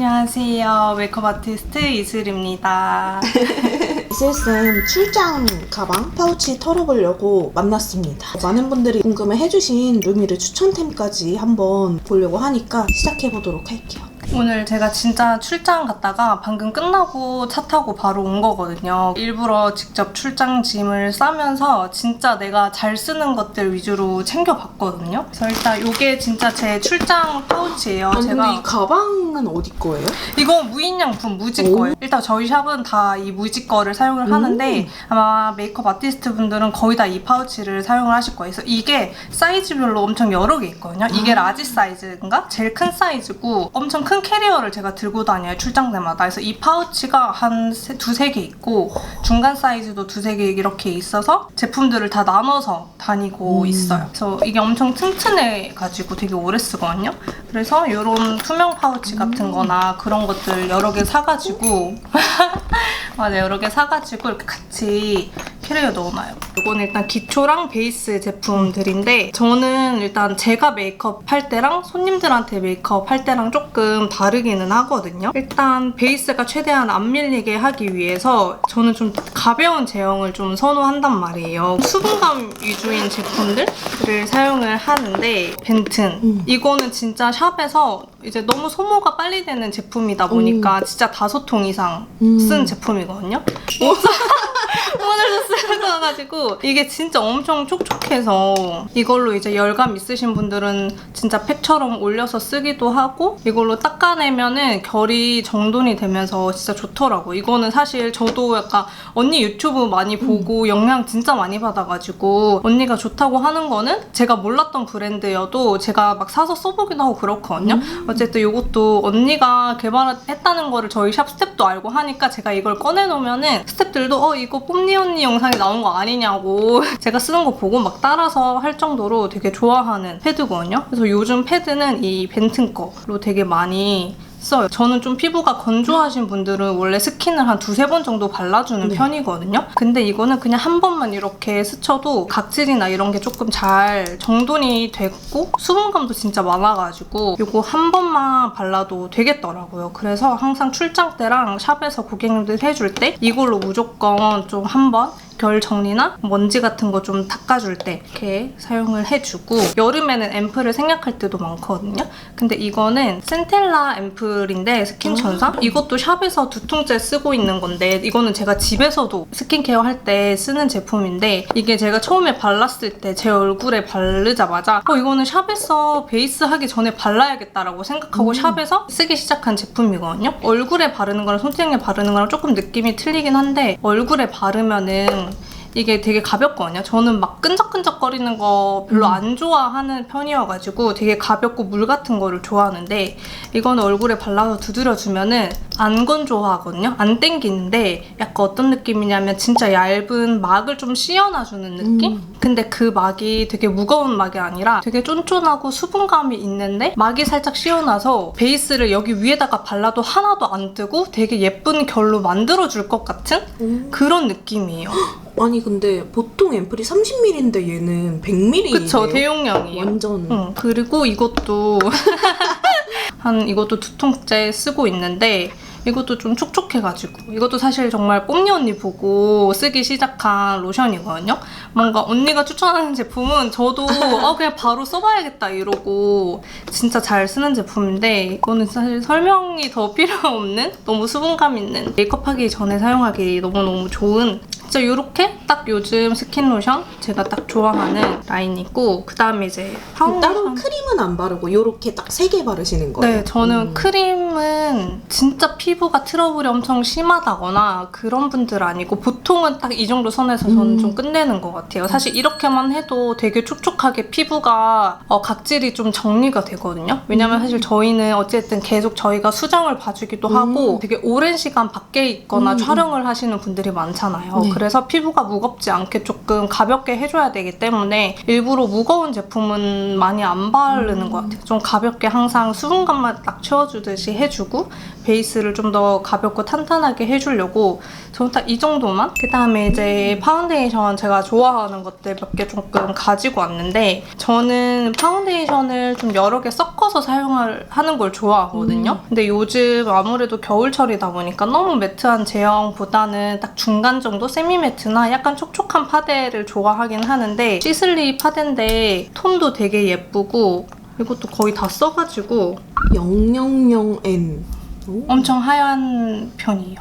안녕하세요. 메이크업 아티스트 이슬입니다. 이슬쌤 출장 가방 파우치 털어보려고 만났습니다. 많은 분들이 궁금해 해주신 루미르 추천템까지 한번 보려고 하니까 시작해보도록 할게요. 오늘 제가 진짜 출장 갔다가 방금 끝나고 차 타고 바로 온 거거든요. 일부러 직접 출장 짐을 싸면서 진짜 내가 잘 쓰는 것들 위주로 챙겨봤거든요. 그래서 일단 이게 진짜 제 출장 파우치예요. 아니, 제가 근데 이 가방은 어디 거예요? 이거 무인양품 무지 거예요. 일단 저희 샵은 다 이 무지 거를 사용을 하는데 아마 메이크업 아티스트 분들은 거의 다 이 파우치를 사용을 하실 거예요. 그래서 이게 사이즈별로 엄청 여러 개 있거든요. 이게 라지 사이즈인가? 제일 큰 사이즈고 엄청 큰 캐리어를 제가 들고 다녀요. 출장 때마다. 그래서 이 파우치가 한 두세 개 있고 중간 사이즈도 두세 개 이렇게 있어서 제품들을 다 나눠서 다니고 있어요. 그래서 이게 엄청 튼튼해가지고 되게 오래 쓰거든요. 그래서 이런 투명 파우치 같은 거나 그런 것들 여러 개 사가지고 맞아, 여러 개 사가지고 이렇게 같이 캐리어 넣어놔요. 이건 일단 기초랑 베이스 제품들인데 저는 일단 제가 메이크업 할 때랑 손님들한테 메이크업 할 때랑 조금 다르기는 하거든요. 일단 베이스가 최대한 안 밀리게 하기 위해서 저는 좀 가벼운 제형을 좀 선호한단 말이에요. 수분감 위주인 제품들을 사용을 하는데 벤튼 이거는 진짜 샵에서 이제 너무 소모가 빨리 되는 제품이다 보니까 진짜 5통 이상 쓴 제품이거든요. 오늘도 쓰는 거가지고 이게 진짜 엄청 촉촉해서 이걸로 이제 열감 있으신 분들은 진짜 팩처럼 올려서 쓰기도 하고 이걸로 닦아내면은 결이 정돈이 되면서 진짜 좋더라고. 이거는 사실 저도 약간 언니 유튜브 많이 보고 영향 진짜 많이 받아가지고 언니가 좋다고 하는 거는 제가 몰랐던 브랜드여도 제가 막 사서 써보기도 하고 그렇거든요. 어쨌든 이것도 언니가 개발했다는 거를 저희 샵 스텝도 알고 하니까 제가 이걸 꺼내놓으면은 스텝들도 이거 뽐니 언니 영상에 나온 거 아니냐고 제가 쓰는 거 보고 막 따라서 할 정도로 되게 좋아하는 패드거든요. 그래서 요즘 패드는 이 벤튼 거로 되게 많이 써요. 저는 좀 피부가 건조하신 분들은 원래 스킨을 한 2-3번 정도 발라주는 편이거든요. 근데 이거는 그냥 한 번만 이렇게 스쳐도 각질이나 이런 게 조금 잘 정돈이 됐고 수분감도 진짜 많아가지고 이거 한 번만 발라도 되겠더라고요. 그래서 항상 출장 때랑 샵에서 고객님들 해줄 때 이걸로 무조건 좀 한번 결 정리나 먼지 같은 거 좀 닦아줄 때 이렇게 사용을 해주고 여름에는 앰플을 생략할 때도 많거든요. 근데 이거는 센텔라 앰플인데 스킨 천상? 이것도 샵에서 2통째 쓰고 있는 건데 이거는 제가 집에서도 스킨케어 할 때 쓰는 제품인데 이게 제가 처음에 발랐을 때 제 얼굴에 바르자마자 이거는 샵에서 베이스 하기 전에 발라야겠다라고 생각하고 샵에서 쓰기 시작한 제품이거든요. 얼굴에 바르는 거랑 손등에 바르는 거랑 조금 느낌이 틀리긴 한데 얼굴에 바르면은 이게 되게 가볍거든요. 저는 막 끈적끈적거리는 거 별로 안 좋아하는 편이어가지고 되게 가볍고 물 같은 거를 좋아하는데 이거는 얼굴에 발라서 두드려주면은 안 건조하거든요. 안 땡기는데 약간 어떤 느낌이냐면 진짜 얇은 막을 좀 씌워놔주는 느낌? 근데 그 막이 되게 무거운 막이 아니라 되게 쫀쫀하고 수분감이 있는데 막이 살짝 씌워놔서 베이스를 여기 위에다가 발라도 하나도 안 뜨고 되게 예쁜 결로 만들어줄 것 같은 그런 느낌이에요. 아니 근데 보통 앰플이 30ml인데 얘는 100ml예요. 그쵸, 대용량이에요. 완전. 그리고 이것도 이것도 2통째 쓰고 있는데 이것도 좀 촉촉해가지고 이것도 사실 정말 뽐니 언니 보고 쓰기 시작한 로션이거든요. 뭔가 언니가 추천하는 제품은 저도 그냥 바로 써봐야겠다 이러고 진짜 잘 쓰는 제품인데 이거는 사실 설명이 더 필요 없는 너무 수분감 있는 메이크업하기 전에 사용하기 너무너무 좋은 진짜 이렇게 딱 요즘 스킨 로션 제가 딱 좋아하는 라인이고 그 다음에 이제 따로 크림은 안 바르고 이렇게 딱 3개 바르시는 거예요? 네, 저는 크림은 진짜 피부가 트러블이 엄청 심하다거나 그런 분들 아니고 보통은 딱 이 정도 선에서 저는 좀 끝내는 것 같아요. 사실 이렇게만 해도 되게 촉촉하게 피부가 각질이 좀 정리가 되거든요. 왜냐면 사실 저희는 어쨌든 계속 저희가 수정을 봐주기도 하고 되게 오랜 시간 밖에 있거나 촬영을 하시는 분들이 많잖아요. 그래서 피부가 무겁지 않게 조금 가볍게 해줘야 되기 때문에 일부러 무거운 제품은 많이 안 바르는 것 같아요. 좀 가볍게 항상 수분감만 딱 채워주듯이 해주고 베이스를 좀 더 가볍고 탄탄하게 해주려고 저는 딱 이 정도만. 그 다음에 이제 파운데이션 제가 좋아하는 것들 몇 개 조금 가지고 왔는데 저는 파운데이션을 좀 여러 개 섞어서 사용을 하는 걸 좋아하거든요. 근데 요즘 아무래도 겨울철이다 보니까 너무 매트한 제형보다는 딱 중간 정도 세미 매트나 약간 촉촉한 파데를 좋아하긴 하는데 시슬리 파데인데 톤도 되게 예쁘고 이것도 거의 다 써가지고 000N. 엄청 하얀 편이에요.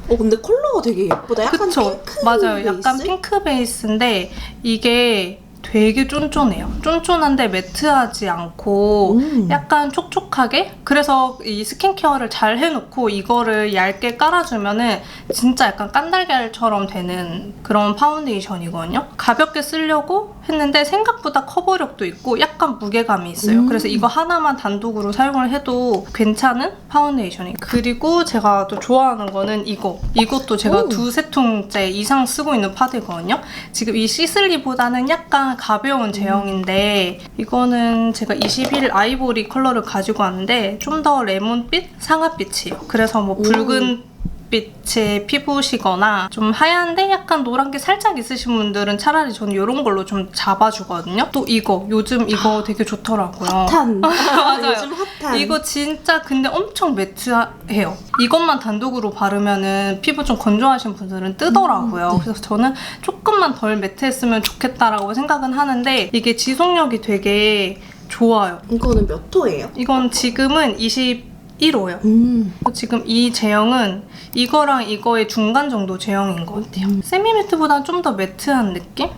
근데 컬러가 되게 예쁘다. 약간 그쵸? 핑크 맞아요. 베이스? 약간 핑크 베이스인데 이게 되게 쫀쫀해요. 쫀쫀한데 매트하지 않고 약간 촉촉하게? 그래서 이 스킨케어를 잘 해놓고 이거를 얇게 깔아주면은 진짜 약간 깐달걀처럼 되는 그런 파운데이션이거든요. 가볍게 쓰려고 했는데 생각보다 커버력도 있고 약간 무게감이 있어요. 그래서 이거 하나만 단독으로 사용을 해도 괜찮은 파운데이션이에요. 그리고 제가 또 좋아하는 거는 이것도 제가 두세 통째 이상 쓰고 있는 파데거든요. 지금 이 시슬리보다는 약간 가벼운 제형인데 이거는 제가 21 아이보리 컬러를 가지고 왔는데 좀 더 레몬빛, 상아빛이에요. 그래서 뭐 붉은 빛의 피부시거나 좀 하얀데 약간 노란 게 살짝 있으신 분들은 차라리 저는 이런 걸로 좀 잡아주거든요. 또 요즘 이거 되게 좋더라고요. 핫한. 맞아요. 요즘 핫한. 이거 진짜 근데 엄청 매트해요. 이것만 단독으로 바르면은 피부 좀 건조하신 분들은 뜨더라고요. 그래서 저는 조금만 덜 매트했으면 좋겠다라고 생각은 하는데 이게 지속력이 되게 좋아요. 이거는 몇 호예요? 이건 지금은 21호예요. 지금 이 제형은 이거랑 이거의 중간 정도 제형인 것 같아요. 세미매트보다는 좀 더 매트한 느낌?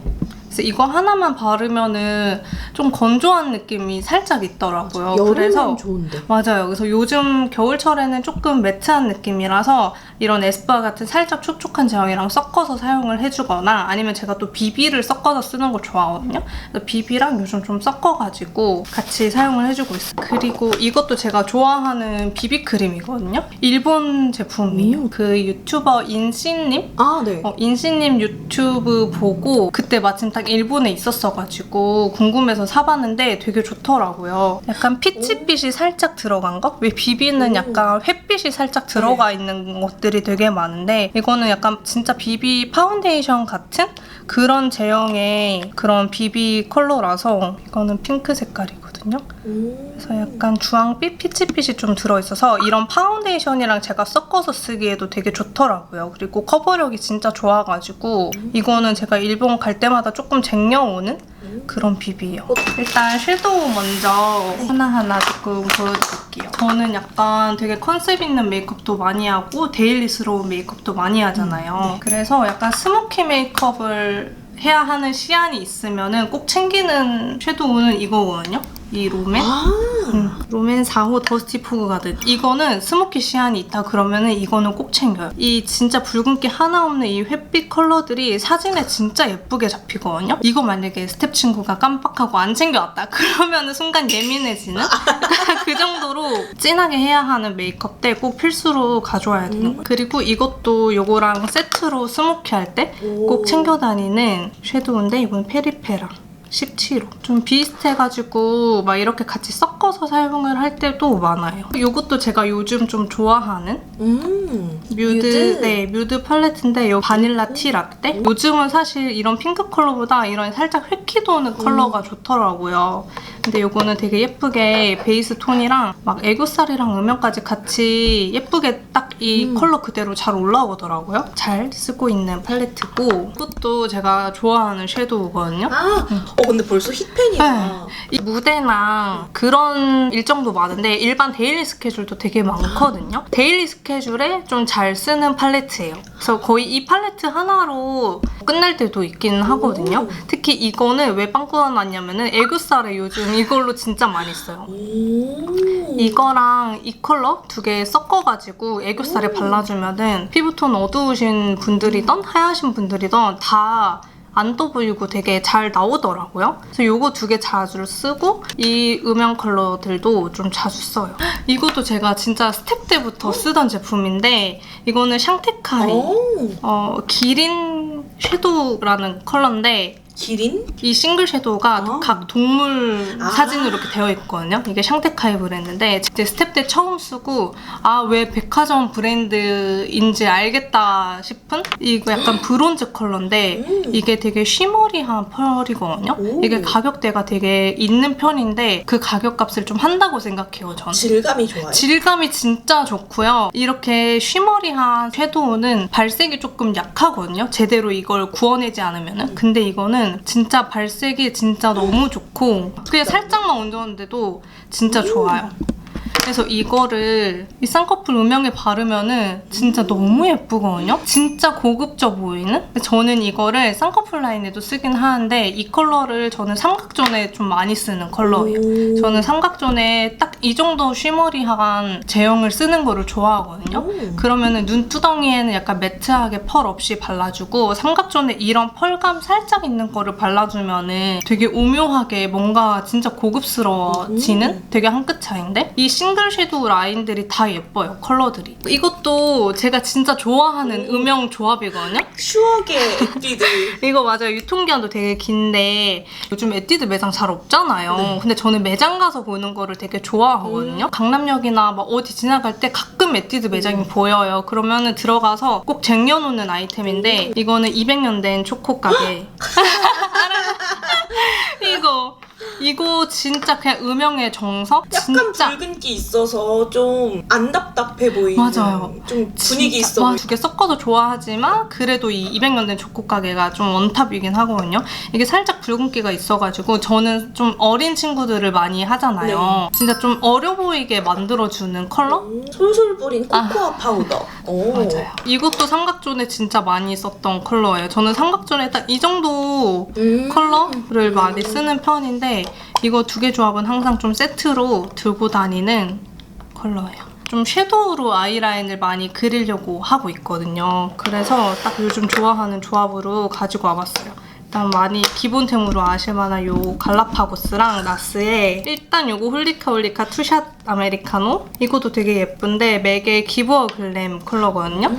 그래서 이거 하나만 바르면은 좀 건조한 느낌이 살짝 있더라고요. 여름엔 그래서 좋은데. 맞아요. 그래서 요즘 겨울철에는 조금 매트한 느낌이라서 이런 에스쁘아 같은 살짝 촉촉한 제형이랑 섞어서 사용을 해주거나 아니면 제가 또 비비를 섞어서 쓰는 걸 좋아하거든요. 그래서 비비랑 요즘 좀 섞어가지고 같이 사용을 해주고 있어요. 그리고 이것도 제가 좋아하는 비비크림이거든요. 일본 제품이에요. 그 유튜버 인씨님? 아, 네. 인씨님 유튜브 보고 그때 마침 딱 일본에 있었어가지고 궁금해서 사봤는데 되게 좋더라고요. 약간 피치빛이 살짝 들어간 거? 왜 비비는 약간 햇빛이 살짝 들어가 있는 것들이 되게 많은데 이거는 약간 진짜 비비 파운데이션 같은 그런 제형의 그런 비비 컬러라서 이거는 핑크 색깔이거든요. 그래서 약간 주황빛, 피치빛이 좀 들어있어서 이런 파운데이션이랑 제가 섞어서 쓰기에도 되게 좋더라고요. 그리고 커버력이 진짜 좋아가지고 이거는 제가 일본 갈 때마다 조금 쟁여오는 그런 비비예요. 일단 섀도우 먼저 하나하나 조금 보여드릴게요. 저는 약간 되게 컨셉 있는 메이크업도 많이 하고 데일리스러운 메이크업도 많이 하잖아요. 그래서 약간 스모키 메이크업을 해야 하는 시안이 있으면은 꼭 챙기는 섀도우는 이거거든요. 이 롬앤? 롬앤 4호 더스티 포그 가든. 이거는 스모키 시안이 있다 그러면은 이거는 꼭 챙겨요. 이 진짜 붉은기 하나 없는 이 햇빛 컬러들이 사진에 진짜 예쁘게 잡히거든요. 이거 만약에 스텝 친구가 깜빡하고 안 챙겨왔다 그러면은 순간 예민해지는? 그 정도로 진하게 해야 하는 메이크업 때 꼭 필수로 가져와야 되는 거예요. 그리고 이것도 요거랑 세트로 스모키 할 때 꼭 챙겨 다니는 섀도우인데 이건 페리페라 17호. 좀 비슷해가지고 막 이렇게 같이 섞어서 사용을 할 때도 많아요. 이것도 제가 요즘 좀 좋아하는 뮤드 팔레트인데 이 바닐라 티 라떼? 요즘은 사실 이런 핑크 컬러보다 이런 살짝 회기 도는 컬러가 좋더라고요. 근데 이거는 되게 예쁘게 베이스 톤이랑 막 애교살이랑 음영까지 같이 예쁘게 딱 이 컬러 그대로 잘 올라오더라고요. 잘 쓰고 있는 팔레트고 이것도 제가 좋아하는 섀도우거든요. 근데 벌써 힙팬이다. 네. 이 무대나 그런 일정도 많은데 일반 데일리 스케줄도 되게 많거든요. 데일리 스케줄에 좀 잘 쓰는 팔레트예요. 그래서 거의 이 팔레트 하나로 끝날 때도 있긴 하거든요. 특히 이거는 왜 빵꾸가 났냐면은 애교살에 요즘 이걸로 진짜 많이 써요. 이거랑 이 컬러 두 개 섞어가지고 애교살에 발라주면은 피부톤 어두우신 분들이던 하얀신 분들이던 다 안 떠보이고 되게 잘 나오더라고요. 그래서 요거 2개 자주 쓰고 이 음영 컬러들도 좀 자주 써요. 이것도 제가 진짜 스텝 때부터 쓰던 제품인데 이거는 샹테카이 기린 섀도우라는 컬러인데 기린? 이 싱글 섀도우가 각 동물 사진으로 이렇게 되어 있거든요. 이게 샹테카이 브랜드인데 이제 스텝 때 처음 쓰고 왜 백화점 브랜드인지 알겠다 싶은 이거 약간 브론즈 컬러인데 이게 되게 쉬머리한 펄이거든요. 이게 가격대가 되게 있는 편인데 그 가격값을 좀 한다고 생각해요, 저는. 질감이 좋아요. 질감이 진짜 좋고요. 이렇게 쉬머리한 섀도우는 발색이 조금 약하거든요. 제대로 이걸 구워내지 않으면은. 근데 이거는 진짜 발색이 진짜 너무 좋고 그냥 살짝만 얹었는데도 진짜 좋아요. 그래서 이거를 이 쌍꺼풀 음영에 바르면은 진짜 너무 예쁘거든요? 진짜 고급져 보이는? 근데 저는 이거를 쌍꺼풀 라인에도 쓰긴 하는데 이 컬러를 저는 삼각존에 좀 많이 쓰는 컬러예요. 저는 삼각존에 딱 이 정도 쉬머리한 제형을 쓰는 거를 좋아하거든요. 그러면은 눈두덩이에는 약간 매트하게 펄 없이 발라주고 삼각존에 이런 펄감 살짝 있는 거를 발라주면은 되게 오묘하게 뭔가 진짜 고급스러워지는 되게 한 끗 차이인데 이 싱글 섀도우 라인들이 다 예뻐요, 컬러들이. 이것도 제가 진짜 좋아하는 음영 조합이거든요. 추억의 에뛰드. 이거 맞아요. 유통기한도 되게 긴데 요즘 에뛰드 매장 잘 없잖아요. 근데 저는 매장 가서 보는 거를 되게 좋아하거든요. 강남역이나 막 어디 지나갈 때 가끔 에뛰드 매장이 보여요. 그러면은 들어가서 꼭 쟁여놓는 아이템인데 이거는 200년 된 초코 가게. 이거 진짜 그냥 음영의 정석? 약간 진짜. 붉은기 있어서 좀 안 답답해 보이는. 맞아요. 좀 분위기 있어 보이는. 2개 섞어서 좋아하지만 그래도 이 200년 된 초코 가게가 좀 원탑이긴 하거든요. 이게 살짝 붉은기가 있어가지고 저는 좀 어린 친구들을 많이 하잖아요. 진짜 좀 어려 보이게 만들어주는 컬러? 솔솔 뿌린 코코아 파우더. 맞아요. 이것도 삼각존에 진짜 많이 썼던 컬러예요. 저는 삼각존에 딱 이 정도 컬러를 많이 쓰는 편인데 이거 2개 조합은 항상 좀 세트로 들고 다니는 컬러예요. 좀 섀도우로 아이라인을 많이 그리려고 하고 있거든요. 그래서 딱 요즘 좋아하는 조합으로 가지고 와봤어요. 일단 많이 기본템으로 아실만한 요 갈라파고스랑 나스의 일단 요거 홀리카홀리카 투샷 아메리카노 이것도 되게 예쁜데 맥의 기브어 글램 컬러거든요.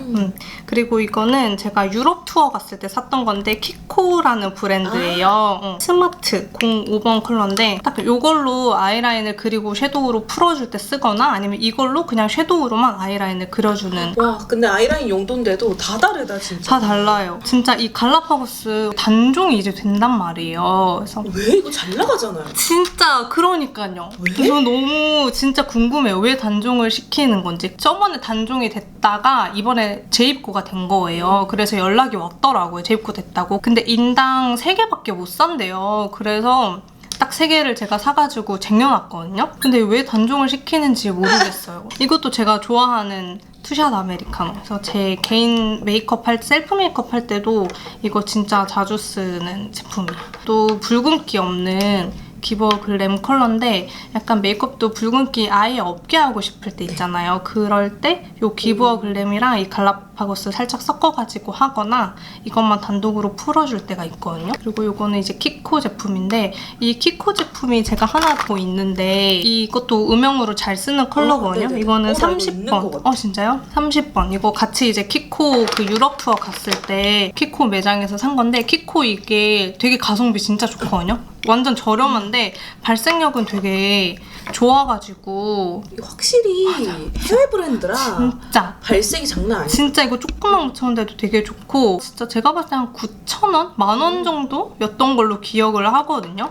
그리고 이거는 제가 유럽 투어 갔을 때 샀던 건데 키코라는 브랜드예요. 스마트 05번 컬러인데 딱 요걸로 아이라인을 그리고 섀도우로 풀어줄 때 쓰거나 아니면 이걸로 그냥 섀도우로만 아이라인을 그려주는. 와, 근데 아이라인 용도인데도 다 다르다 진짜. 다 달라요. 진짜 이 갈라파고스 단종이 이제 된단 말이에요. 그래서 왜? 이거 잘 나가잖아요. 진짜 그러니까요. 왜? 저 너무 진짜 궁금해요. 왜 단종을 시키는 건지. 저번에 단종이 됐다가 이번에 재입고가 된 거예요. 그래서 연락이 왔더라고요. 재입고 됐다고. 근데 인당 3개밖에 못 산대요. 그래서 딱 3개를 제가 사가지고 쟁여놨거든요. 근데 왜 단종을 시키는지 모르겠어요. 이것도 제가 좋아하는 투샷 아메리카노. 그래서 제 개인 메이크업 셀프 메이크업 할 때도 이거 진짜 자주 쓰는 제품이에요. 또 붉은기 없는 기버 글램 컬러인데 약간 메이크업도 붉은기 아예 없게 하고 싶을 때 있잖아요. 그럴 때 이 기버 글램이랑 이 갈라파고스 살짝 섞어가지고 하거나 이것만 단독으로 풀어줄 때가 있거든요. 그리고 이거는 이제 키코 제품인데 이 키코 제품이 제가 하나 더 있는데 이것도 음영으로 잘 쓰는 컬러거든요. 이거는 30번. 진짜요? 30번. 이거 같이 이제 키코 그 유럽 투어 갔을 때 키코 매장에서 산 건데 키코 이게 되게 가성비 진짜 좋거든요. 완전 저렴한데 발색력은 되게 좋아가지고 확실히 해외 브랜드라 진짜 발색이 장난 아니야. 진짜 이거 조금만 묻혔는데도 되게 좋고 진짜 제가 봤을 때 한 9,000원? 10,000원 정도였던 걸로 기억을 하거든요.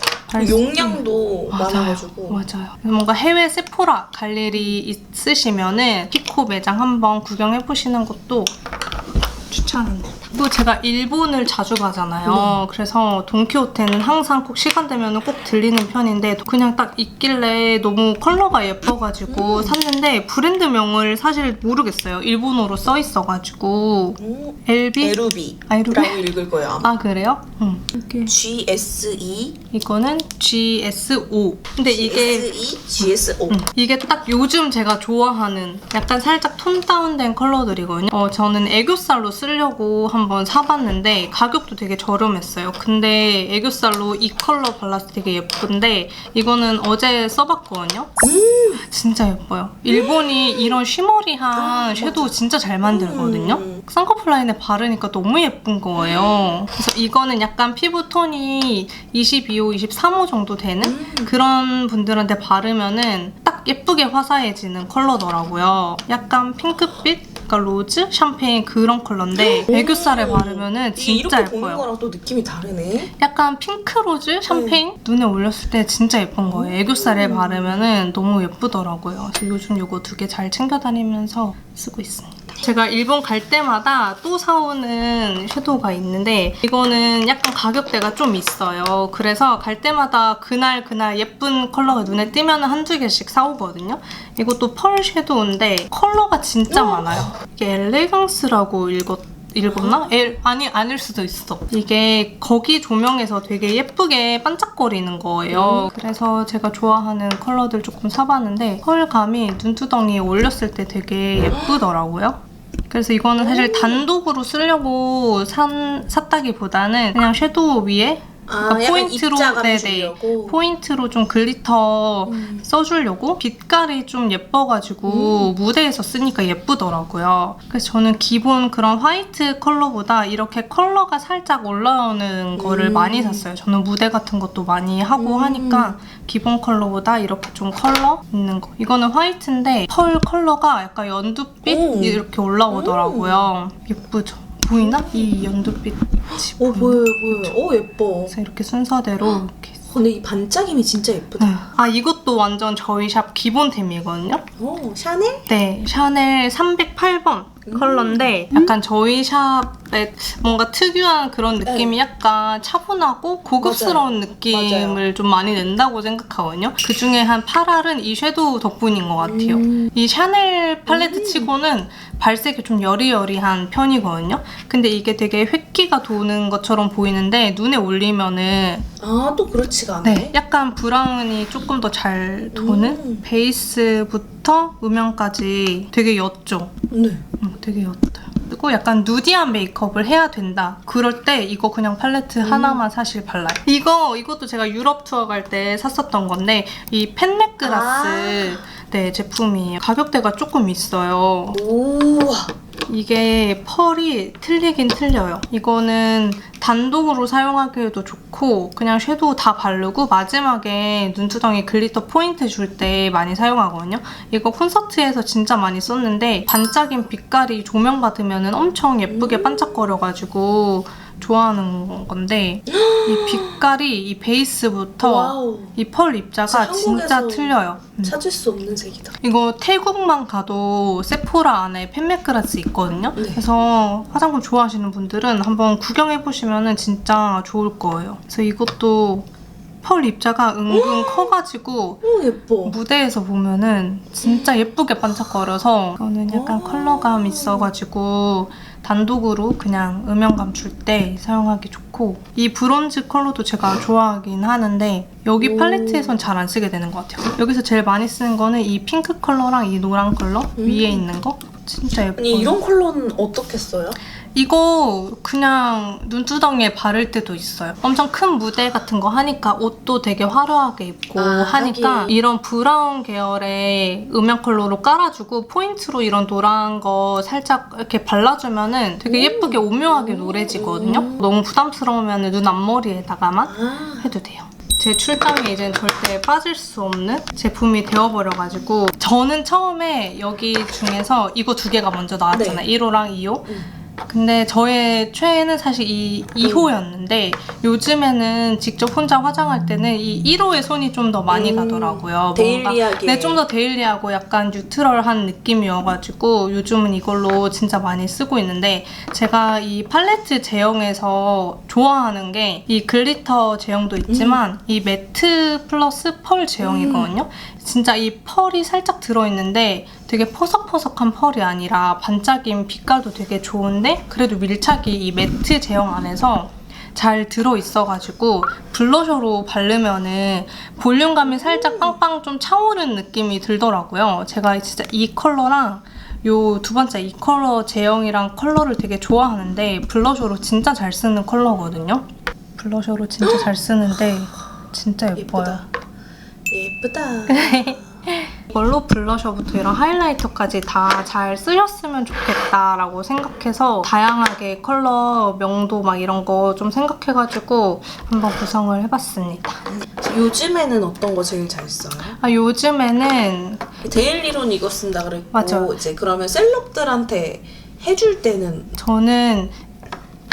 용량도 많아가지고. 맞아요. 뭔가 해외 세포라 갈 일이 있으시면은 키코 매장 한번 구경해보시는 것도 추천합니다. 또 제가 일본을 자주 가잖아요. 그래서 돈키호테는 항상 꼭 시간 되면 꼭 들리는 편인데 그냥 딱 있길래 너무 컬러가 예뻐가지고 샀는데 브랜드명을 사실 모르겠어요. 일본어로 써있어가지고 LB? 에루비 에루비? 라고 읽을 거야. 아 그래요? 이렇게 GSE 이거는 GSO. 근데 이게 GSO. 이게 딱 요즘 제가 좋아하는 약간 살짝 톤 다운된 컬러들이거든요. 저는 애교살로 쓰려고 쓰려고 한번 사봤는데 가격도 되게 저렴했어요. 근데 애교살로 이 컬러 발라서 되게 예쁜데 이거는 어제 써봤거든요. 진짜 예뻐요. 일본이 이런 쉬머리한 섀도우 진짜 잘 만들거든요. 쌍꺼풀 라인에 바르니까 너무 예쁜 거예요. 그래서 이거는 약간 피부톤이 22호, 23호 정도 되는 그런 분들한테 바르면은 딱 예쁘게 화사해지는 컬러더라고요. 약간 핑크빛? 그러니까 로즈? 샴페인 그런 컬러인데 애교살에 바르면은 진짜 이렇게 보는 예뻐요. 거랑 또 느낌이 다르네. 약간 핑크로즈? 샴페인? 눈에 올렸을 때 진짜 예쁜 거예요. 애교살에 바르면은 너무 예쁘더라고요. 그래서 요즘 이거 2개 잘 챙겨 다니면서 쓰고 있습니다. 제가 일본 갈 때마다 또 사오는 섀도우가 있는데 이거는 약간 가격대가 좀 있어요. 그래서 갈 때마다 그날 예쁜 컬러가 눈에 띄면 한두 개씩 사오거든요. 이것도 펄 섀도우인데 컬러가 진짜 많아요. 이게 엘레강스라고 읽었나? 아니, 아닐 수도 있어. 이게 거기 조명에서 되게 예쁘게 반짝거리는 거예요. 그래서 제가 좋아하는 컬러들 조금 사봤는데 펄감이 눈두덩이에 올렸을 때 되게 예쁘더라고요. 그래서 이거는 사실 단독으로 쓰려고 샀다기보다는 그냥 섀도우 위에 그러니까 포인트로 포인트로 좀 글리터 써주려고 빛깔이 좀 예뻐가지고 무대에서 쓰니까 예쁘더라고요. 그래서 저는 기본 그런 화이트 컬러보다 이렇게 컬러가 살짝 올라오는 거를 많이 샀어요. 저는 무대 같은 것도 많이 하고 하니까 기본 컬러보다 이렇게 좀 컬러 있는 거. 이거는 화이트인데 펄 컬러가 약간 연두빛 이렇게 올라오더라고요. 예쁘죠? 보이나? 이 연두빛이 보여요. 예뻐. 그래서 이렇게 순서대로 이렇게. 근데 이 반짝임이 진짜 예쁘다. 아, 이것도 완전 저희 샵 기본템이거든요. 샤넬? 네, 샤넬 308번 컬러인데 약간 저희 샵에 뭔가 특유한 그런 느낌이 약간 차분하고 고급스러운 느낌을 좀 많이 낸다고 생각하거든요. 그중에 한 8알은 이 섀도우 덕분인 것 같아요. 이 샤넬 팔레트 치고는 발색이 좀 여리여리한 편이거든요. 근데 이게 되게 획기가 도는 것처럼 보이는데 눈에 올리면은 또 그렇지가 않네. 네, 약간 브라운이 조금 더 잘 도는 베이스부터 음영까지 되게 옅죠? 네. 되게 옅어요. 그리고 약간 누디한 메이크업을 해야 된다. 그럴 때 이거 그냥 팔레트 하나만 사실 발라요. 이것도 제가 유럽 투어 갈 때 샀었던 건데 이 펜맥그라스 네, 제품이에요. 가격대가 조금 있어요. 이게 펄이 틀리긴 틀려요. 이거는 단독으로 사용하기에도 좋고 그냥 섀도우 다 바르고 마지막에 눈두덩이 글리터 포인트 줄 때 많이 사용하거든요. 이거 콘서트에서 진짜 많이 썼는데 반짝인 빛깔이 조명 받으면 엄청 예쁘게 반짝거려가지고 좋아하는 건데 이 빛깔이 이 베이스부터 이 펄 입자가 진짜 틀려요. 찾을 수 없는 색이다. 이거 태국만 가도 세포라 안에 펜맥그라스 있거든요. 그래서 화장품 좋아하시는 분들은 한번 구경해보시면 진짜 좋을 거예요. 그래서 이것도 펄 입자가 은근 커가지고 예뻐. 무대에서 보면은 진짜 예쁘게 반짝거려서 이거는 약간 컬러감 있어가지고 단독으로 그냥 음영감 줄 때 사용하기 좋고 이 브론즈 컬러도 제가 좋아하긴 하는데 여기 팔레트에선 잘 안 쓰게 되는 것 같아요. 여기서 제일 많이 쓰는 거는 이 핑크 컬러랑 이 노란 컬러 위에 있는 거 진짜 예뻐요. 아니 이런 컬러는 어떻게 써요? 이거 그냥 눈두덩이에 바를 때도 있어요. 엄청 큰 무대 같은 거 하니까 옷도 되게 화려하게 입고 하니까 하긴. 이런 브라운 계열의 음영 컬러로 깔아주고 포인트로 이런 노란 거 살짝 이렇게 발라주면은 되게 예쁘게 오묘하게 노래지거든요. 너무 부담스러우면 눈 앞머리에다가만 해도 돼요. 제 출장에 이젠 절대 빠질 수 없는 제품이 되어버려가지고 저는 처음에 여기 중에서 이거 2개가 먼저 나왔잖아요. 1호랑 2호. 근데 저의 최애는 사실 이 2호였는데 요즘에는 직접 혼자 화장할 때는 이 1호의 손이 좀 더 많이 가더라고요. 데일리하게. 네, 좀 더 데일리하고 약간 뉴트럴한 느낌이어가지고 요즘은 이걸로 진짜 많이 쓰고 있는데 제가 이 팔레트 제형에서 좋아하는 게 이 글리터 제형도 있지만 이 매트 플러스 펄 제형이거든요. 진짜 이 펄이 살짝 들어있는데 되게 퍼석퍼석한 펄이 아니라 반짝임 빛깔도 되게 좋은데 그래도 밀착이 이 매트 제형 안에서 잘 들어있어가지고 블러셔로 바르면은 볼륨감이 살짝 빵빵 좀 차오른 느낌이 들더라고요. 제가 진짜 이 컬러랑 요 두 번째 이 컬러 제형이랑 컬러를 되게 좋아하는데 블러셔로 진짜 잘 쓰는 컬러거든요. 블러셔로 진짜 잘 쓰는데 진짜 예뻐요. 예쁘다. 이걸로 블러셔부터 이런 하이라이터까지 다 잘 쓰셨으면 좋겠다라고 생각해서 다양하게 컬러 명도 막 이런 거 좀 생각해가지고 한번 구성을 해봤습니다. 요즘에는 어떤 거 제일 잘 써요? 요즘에는 데일리론 이거 쓴다 그랬고 맞아. 이제 그러면 셀럽들한테 해줄 때는 저는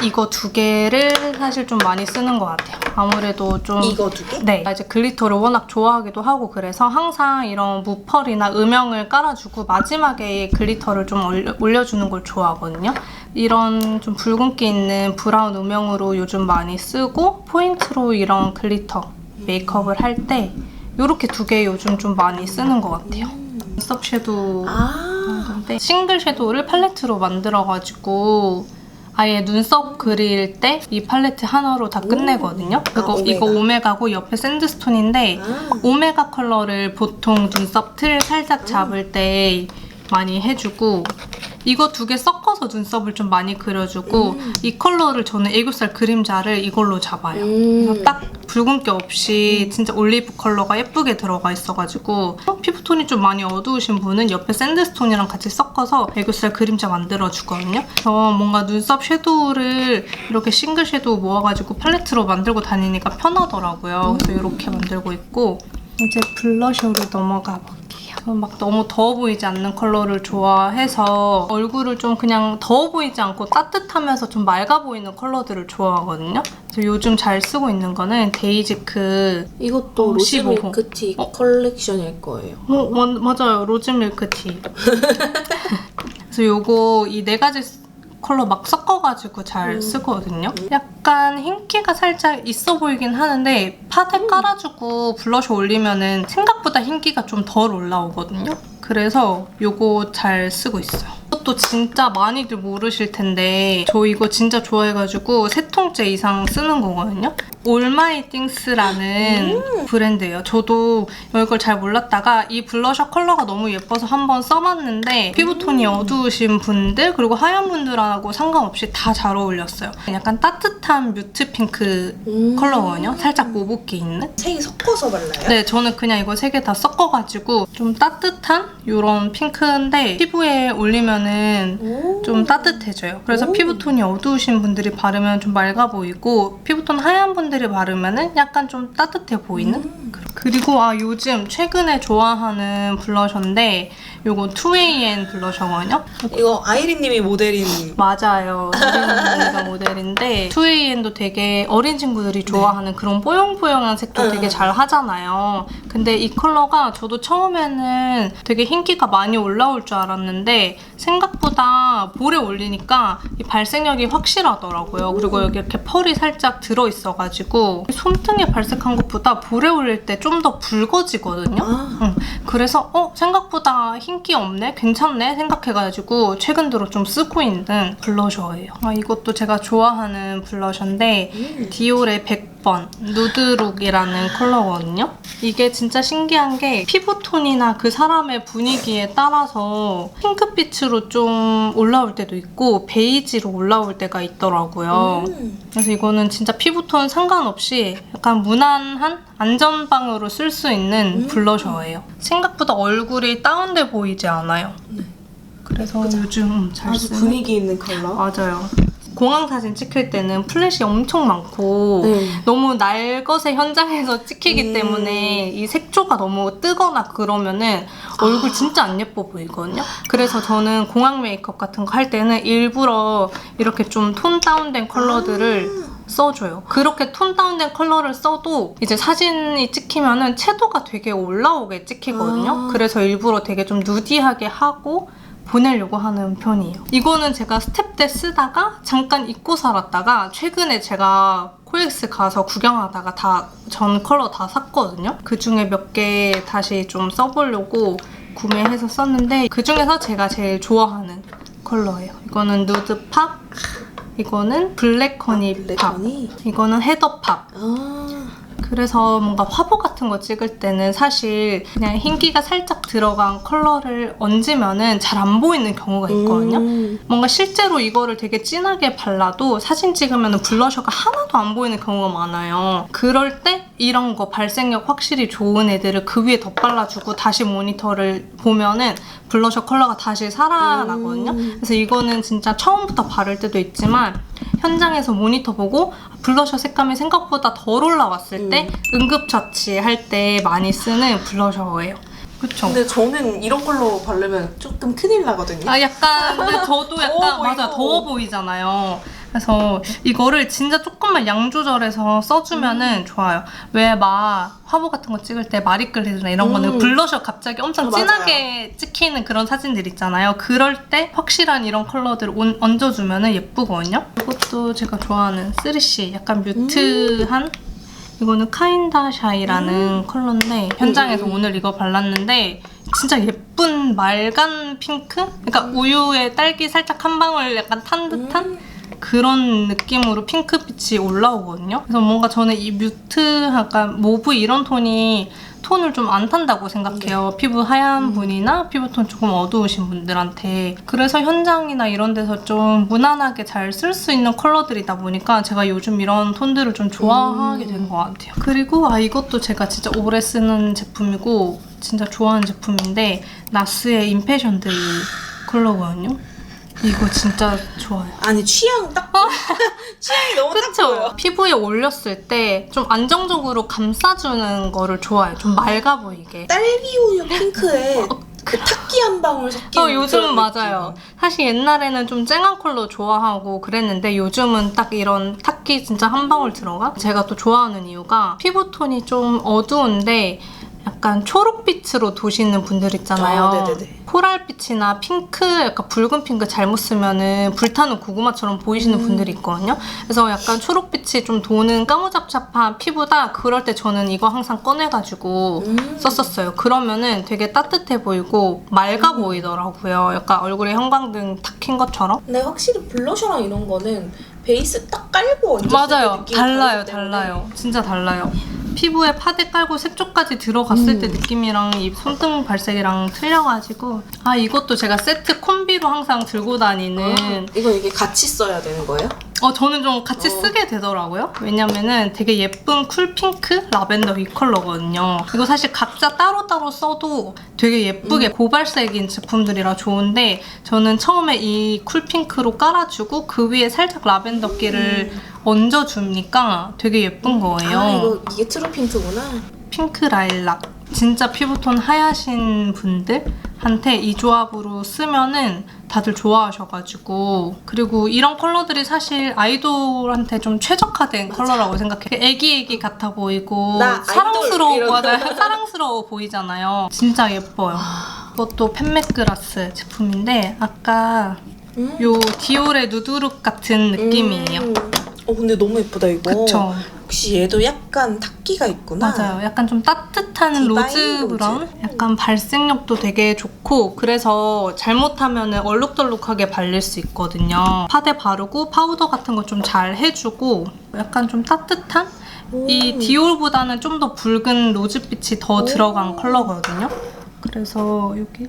이거 두 개를 사실 좀 많이 쓰는 것 같아요. 아무래도 좀 이거 두 개? 네, 이제 글리터를 워낙 좋아하기도 하고 그래서 항상 이런 무펄이나 음영을 깔아주고 마지막에 글리터를 좀 올려주는 걸 좋아하거든요. 이런 좀 붉은기 있는 브라운 음영으로 요즘 많이 쓰고 포인트로 이런 글리터 메이크업을 할 때 이렇게 두 개 요즘 좀 많이 쓰는 것 같아요. 눈썹 섀도우 건데 싱글 섀도우를 팔레트로 만들어가지고 아예 눈썹 그릴 때 이 팔레트 하나로 다 끝내거든요. 그리고 오메가. 이거 오메가고 옆에 샌드스톤인데 오메가 컬러를 보통 눈썹 틀 살짝 잡을 때 많이 해주고 이거 두 개 섞어서 눈썹을 좀 많이 그려주고 이 컬러를 저는 애교살 그림자를 이걸로 잡아요. 그래서 딱 붉은기 없이 진짜 올리브 컬러가 예쁘게 들어가 있어가지고 피부톤이 좀 많이 어두우신 분은 옆에 샌드스톤이랑 같이 섞어서 애교살 그림자 만들어주거든요. 그래서 뭔가 눈썹 섀도우를 이렇게 싱글 섀도우 모아가지고 팔레트로 만들고 다니니까 편하더라고요. 그래서 이렇게 만들고 있고 이제 블러셔로 넘어가 볼게요. 저는 막 너무 더워 보이지 않는 컬러를 좋아해서 얼굴을 좀 그냥 더워 보이지 않고 따뜻하면서 좀 맑아 보이는 컬러들을 좋아하거든요. 그래서 요즘 잘 쓰고 있는 거는 데이지크 이것도 로즈 15호. 밀크티 컬렉션일 거예요. 맞아요. 로즈 밀크티. 그래서 요거 이 네 가지 컬러 막 섞어가지고 잘 쓰거든요. 약간 흰기가 살짝 있어 보이긴 하는데 팥에 깔아주고 블러셔 올리면은 생각보다 흰기가 좀 덜 올라오거든요. 그래서 요거 잘 쓰고 있어요. 이것도 진짜 많이들 모르실 텐데 저 이거 진짜 좋아해가지고 3통째 이상 쓰는 거거든요. 올마이띵스라는 브랜드예요. 저도 이걸 잘 몰랐다가 이 블러셔 컬러가 너무 예뻐서 한번 써봤는데 피부톤이 어두우신 분들 그리고 하얀 분들하고 상관없이 다 잘 어울렸어요. 약간 따뜻한 뮤트 핑크 컬러거든요. 살짝 모브기 있는. 색이 섞어서 발라요? 네, 저는 그냥 이거 3개 다 섞어가지고 좀 따뜻한 이런 핑크인데 피부에 올리면은 좀 따뜻해져요. 그래서 피부톤이 어두우신 분들이 바르면 좀 맑아 보이고 피부톤 하얀 분들이 바르면은 약간 좀 따뜻해 보이는? 그리고 요즘 최근에 좋아하는 블러셔인데 요거 2AM 블러셔거든요. 이거 아이린님이 모델인 맞아요. 어린 모델인데 2AN도 되게 어린 친구들이 좋아하는 그런 뽀용뽀용한 색도 되게 잘 하잖아요. 근데 이 컬러가 저도 처음에는 되게 흰기가 많이 올라올 줄 알았는데 생각보다 볼에 올리니까 이 발색력이 확실하더라고요. 그리고 여기 이렇게 펄이 살짝 들어있어가지고 손등에 발색한 것보다 볼에 올릴 때 좀 더 붉어지거든요. 그래서 생각보다 흰기 없네? 괜찮네? 생각해가지고 최근 들어 좀 쓰고 있는 블러셔예요. 이것도 제가 좋아하는 블러셔인데 디올의 100번 누드룩이라는 컬러거든요. 이게 진짜 신기한 게 피부톤이나 그 사람의 분위기에 따라서 핑크빛으로 좀 올라올 때도 있고 베이지로 올라올 때가 있더라고요. 그래서 이거는 진짜 피부톤 상관없이 약간 무난한 안전방으로 쓸 수 있는 블러셔예요. 생각보다 얼굴이 다운돼 보이지 않아요. 그래서 요즘 잘 아주 쓰는 분위기 있는 컬러. 맞아요. 공항 사진 찍힐 때는 플래시 엄청 많고 너무 날것의 현장에서 찍히기 때문에 이 색조가 너무 뜨거나 그러면은 얼굴 진짜 안 예뻐 보이거든요. 그래서 저는 공항 메이크업 같은 거 할 때는 일부러 이렇게 좀 톤 다운된 컬러들을 써줘요. 그렇게 톤 다운된 컬러를 써도 이제 사진이 찍히면은 채도가 되게 올라오게 찍히거든요. 그래서 일부러 되게 좀 누디하게 하고 보내려고 하는 편이에요. 이거는 제가 스텝 때 쓰다가 잠깐 잊고 살았다가 최근에 제가 코엑스 가서 구경하다가 전 컬러 다 샀거든요. 그중에 몇 개 다시 좀 써보려고 구매해서 썼는데 그중에서 제가 제일 좋아하는 컬러예요. 이거는 누드팝, 이거는 블랙 허니 팝, 이거는 헤더 팝. 그래서 뭔가 화보 같은 거 찍을 때는 사실 그냥 흰기가 살짝 들어간 컬러를 얹으면은 잘 안 보이는 경우가 있거든요. 뭔가 실제로 이거를 되게 진하게 발라도 사진 찍으면 블러셔가 하나도 안 보이는 경우가 많아요. 그럴 때 이런 거 발색력 확실히 좋은 애들을 그 위에 덧발라주고 다시 모니터를 보면은 블러셔 컬러가 다시 살아나거든요. 그래서 이거는 진짜 처음부터 바를 때도 있지만 현장에서 모니터 보고 블러셔 색감이 생각보다 덜 올라왔을 때 응급처치할 때 많이 쓰는 블러셔예요. 그쵸? 근데 저는 이런 걸로 바르면 조금 큰일 나거든요. 아 약간 근데 저도 약간 더워 맞아 보이고. 더워 보이잖아요. 그래서 이거를 진짜 조금만 양 조절해서 써주면은 좋아요. 왜 막 화보 같은 거 찍을 때 마리끌리나 이런 거는 블러셔 갑자기 엄청 맞아요. 진하게 찍히는 그런 사진들 있잖아요. 그럴 때 확실한 이런 컬러들 얹어주면은 예쁘거든요. 이것도 제가 좋아하는 3C 약간 뮤트한 이거는 카인다 샤이라는 컬러인데 현장에서 오늘 이거 발랐는데 진짜 예쁜 맑은 핑크? 그러니까 우유에 딸기 살짝 한 방울 약간 탄 듯한 그런 느낌으로 핑크빛이 올라오거든요. 그래서 뭔가 저는 이 뮤트 약간 모브 이런 톤이 톤을 좀 안 탄다고 생각해요. 피부 하얀 분이나 피부톤 조금 어두우신 분들한테. 그래서 현장이나 이런 데서 좀 무난하게 잘 쓸 수 있는 컬러들이다 보니까 제가 요즘 이런 톤들을 좀 좋아하게 된 것 같아요. 그리고 이것도 제가 진짜 오래 쓰는 제품이고 진짜 좋아하는 제품인데 나스의 임패션 데이 컬러거든요. 이거 진짜 좋아요. 아니 취향 딱 취향이 너무 딱 보여요. 그쵸? 피부에 올렸을 때 좀 안정적으로 감싸주는 거를 좋아해요. 좀 맑아 보이게. 딸기 우유 핑크에 그 탁기 한 방울 섞인 요즘은 그런 맞아요. 사실 옛날에는 좀 쨍한 컬러 좋아하고 그랬는데 요즘은 딱 이런 탁기 진짜 한 방울 들어가? 제가 또 좋아하는 이유가 피부톤이 좀 어두운데 약간 초록빛으로 도시는 분들 있잖아요. 네네네. 코랄빛이나 핑크, 약간 붉은 핑크 잘못 쓰면은 불타는 고구마처럼 보이시는 분들이 있거든요. 그래서 약간 초록빛이 좀 도는 까무잡잡한 피부다. 그럴 때 저는 이거 항상 꺼내가지고 썼었어요. 그러면은 되게 따뜻해 보이고 맑아 보이더라고요. 약간 얼굴에 형광등 탁 킨 것처럼. 근데 확실히 블러셔랑 이런 거는 베이스 딱 깔고 얹었을 맞아요. 때 느낌이 달라요, 다르기 때문에. 달라요. 진짜 달라요. 피부에 파데 깔고 색조까지 들어갔을 때 느낌이랑 이 손등 발색이랑 틀려가지고 이것도 제가 세트 콤비로 항상 들고 다니는 이게 같이 써야 되는 거예요? 저는 좀 같이 쓰게 되더라고요. 왜냐면은 되게 예쁜 쿨핑크 라벤더 이 컬러거든요. 이거 사실 각자 따로따로 써도 되게 예쁘게 고발색인 제품들이라 좋은데 저는 처음에 이 쿨핑크로 깔아주고 그 위에 살짝 라벤더기를 얹어주니까 되게 예쁜 거예요. 이게 트루 핑크구나. 핑크 라일락. 진짜 피부톤 하얗신 분들한테 이 조합으로 쓰면은 다들 좋아하셔가지고 그리고 이런 컬러들이 사실 아이돌한테 좀 최적화된 컬러라고 생각해요. 애기 같아 보이고 나 사랑스러워 아이돌 이런 맞아요. 사랑스러워 보이잖아요. 진짜 예뻐요. 이것도 펜맥그라스 제품인데 아까 요 디올의 누드룩 같은 느낌이에요. 근데 너무 예쁘다 이거. 그쵸? 혹시 얘도 약간 탁기가 있구나. 맞아요. 약간 좀 따뜻한 디바인 로즈 브라운? 약간 발색력도 되게 좋고 그래서 잘못하면 얼룩덜룩하게 발릴 수 있거든요. 파데 바르고 파우더 같은 거 좀 잘 해주고 약간 좀 따뜻한? 이 디올보다는 좀 더 붉은 로즈빛이 더 들어간 컬러거든요. 그래서 여기